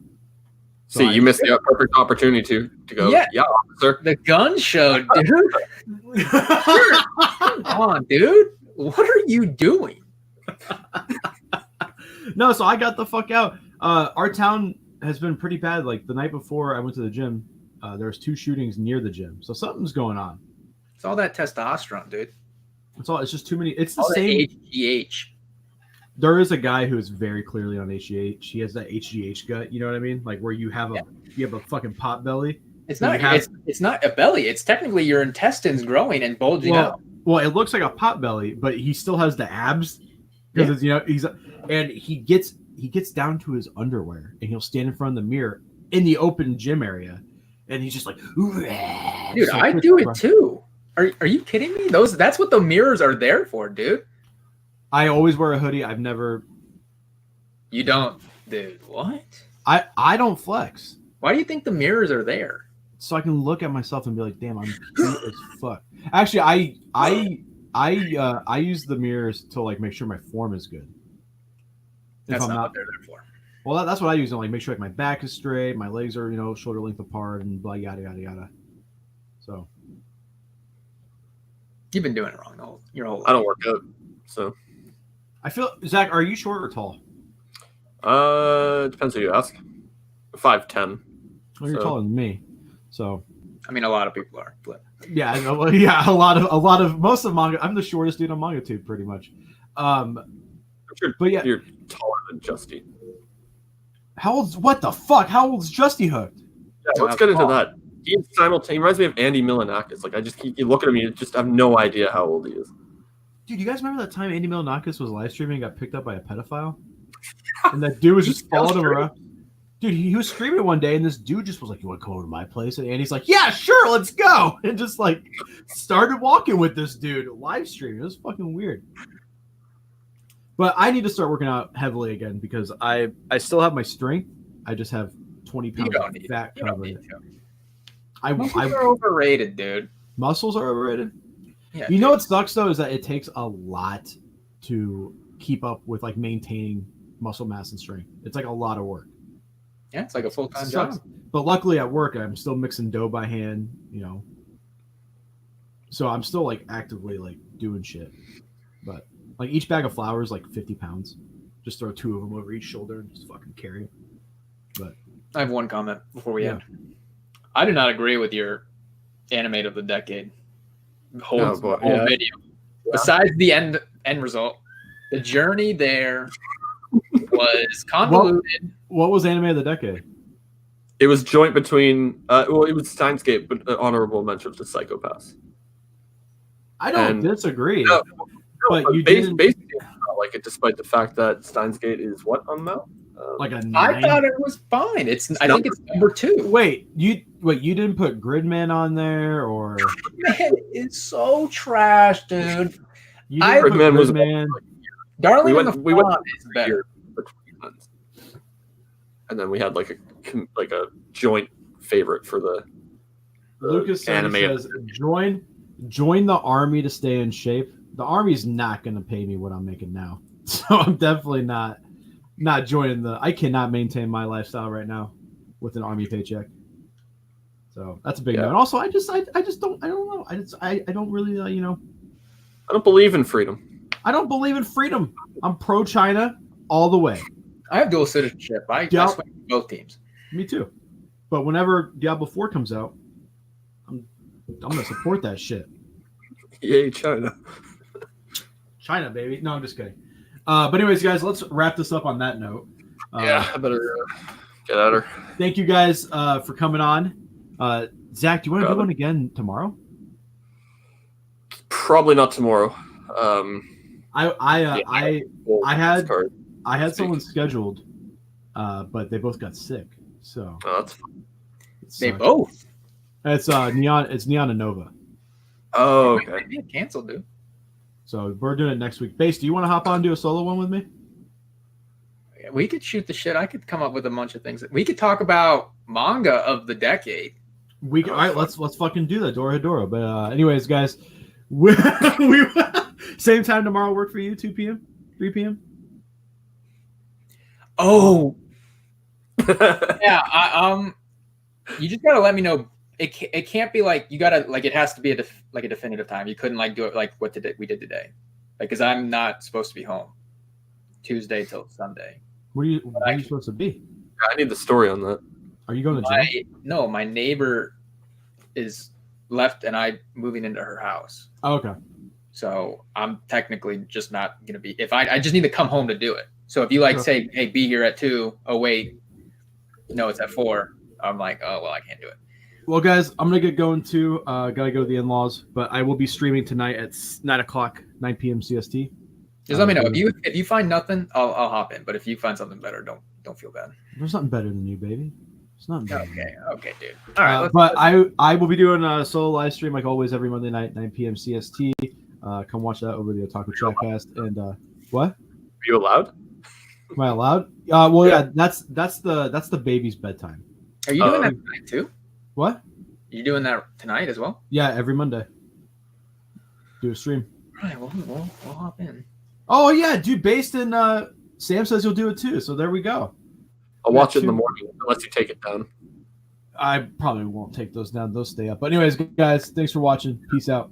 So See, you missed the perfect opportunity to go, Yeah. yeah, officer. The gun show, dude. Come on, dude. What are you doing? No, so I got the fuck out. Our town has been pretty bad. Like the night before I went to the gym, there was 2 shootings near the gym, so something's going on. It's all that testosterone, dude. It's just too many. It's the All same. that HGH. There is a guy who is very clearly on HGH. He has that HGH gut. You know what I mean? Like where you have a fucking pot belly. It's So not. you have- It's not a belly. It's technically your intestines growing and bulging out. Well, it looks like a pot belly, but he still has the abs because he gets down to his underwear and he'll stand in front of the mirror in the open gym area, and he's just like, Dude, I do it too. Are you kidding me? That's what the mirrors are there for, dude. I always wear a hoodie. I've never. You don't, dude. What? I don't flex, Why do you think the mirrors are there? so I can look at myself and be like, damn, I'm cute as fuck. Actually, I use the mirrors to like make sure my form is good. If That's I'm not what they're there for. well, that's what I use to like make sure like my back is straight, my legs are shoulder length apart, and blah yada yada yada. So You've been doing it wrong your whole life. I don't work out, so I feel Zach, are you short or tall? depends who you ask. 5'10". Well, you're So- taller than me, so I mean, a lot of people are. Flip. yeah, I know. Well, yeah, a lot of most of manga. I'm the shortest dude on MangaTube, pretty much. But yeah, You're taller than Justy. what the fuck? How old's Justy Hooked? Yeah, let's get into that. He reminds me of Andy Milonakis. Like you look at him, you just have no idea how old he is. Dude, you guys remember that time Andy Milonakis was live streaming and got picked up by a pedophile? And that dude was just following him around. Dude, he was screaming one day, and this dude just was like, "You want to come over to my place?" And Andy's like, "Yeah, sure, let's go." And just like started walking with this dude live streaming. It was fucking weird. But I need to start working out heavily again because I still have my strength. I just have 20 You pounds don't of need fat You don't covered. need to. I They're overrated, dude. muscles are overrated. Yeah, You know what sucks though is that it takes a lot to keep up with like maintaining muscle mass and strength. It's like a lot of work. Yeah, it's like a full-time Sucks. job. But luckily at work, I'm still mixing dough by hand, So I'm still like actively like doing shit. But like each bag of flour is like 50 pounds. Just throw 2 of them over each shoulder and just fucking carry it. But I have one comment before we Yeah. end. I do not agree with your animate of the decade whole, Oh, boy. whole Yeah. video. Besides the end result, the journey there was convoluted. what was anime of the decade? It was joint between. It was Steins Gate, but honorable mention to Psychopaths. I don't And- disagree. No, But you basically, didn't- it's not like it, despite the fact that Steins Gate is what on Mount? Like a I 9. thought it was fine. I think it's number 2. Wait, you didn't put Gridman on there or Man, it's so trash, dude. you I- didn't put Gridman was- Gridman. Darling We in went- the we went Fawn is better. Here between ones. And then we had like a joint favorite for the Lucas anime. says join the army to stay in shape. The army's not going to pay me what I'm making now, so I'm definitely not joining I cannot maintain my lifestyle right now with an army paycheck. So that's a big Yeah. no. And also, I just don't know. I don't really I don't believe in freedom. I don't believe in freedom. I'm pro China all the way. I have dual citizenship. I Yeah. swing for both teams. Me too. But whenever Diablo 4 comes out, I'm gonna support that shit. Yay, China. China, baby. No, I'm just kidding. But anyways, guys, let's wrap this up on that note. I better get at her. Thank you guys for coming on. Zach, do you want to do Got it. one again tomorrow? Probably not tomorrow. I had- Card. had Speak. someone scheduled, but they both got sick. So Oh, that's fine. it They sucks. both. It's Neon. It's Neon and Nova. Oh, okay. Maybe it canceled, dude. So we're doing it next week. Base, do you want to hop on and do a solo one with me? We could shoot the shit. I could come up with a bunch of things. We could talk about manga of the decade. We can, all right. Let's fucking do that, Dora Hedora. But anyways, guys, we same time tomorrow. Work for you? 2 p.m., 3 p.m. Oh, yeah. You just gotta let me know. It can't be like you gotta like it has to be a definitive time. You couldn't like do it like what we did today, like because I'm not supposed to be home Tuesday till Sunday. Where are you supposed to be? I need the story on that. Are you going to jail? My neighbor is left and I moving into her house. Oh, okay. So I'm technically just not gonna be. If I just need to come home to do it. So if you like Okay. say, hey, be here at 2. Oh wait, no, it's at 4. I'm like, oh well, I can't do it. Well, guys, I'm gonna get going too. Gotta go to the in-laws, but I will be streaming tonight at 9 p.m. CST. Just let me know if you find nothing, I'll hop in. But if you find something better, don't feel bad. There's nothing better than you, baby. It's not better. Okay, dude. All right, But I will be doing a solo live stream like always every Monday night, 9 p.m. CST. Come watch that over the Otaku Chatcast. And what? Are you allowed? Am I allowed? Well, yeah. That's the baby's bedtime. are you doing that tonight too? What? You doing that tonight as well? Yeah, every Monday. Do a stream. right, we'll hop in. Oh yeah, dude. Based in Sam says you'll do it too. So there we go. I'll watch it in the morning unless you take it down. I probably won't take those down. Those stay up. But anyways, guys, thanks for watching. Peace out.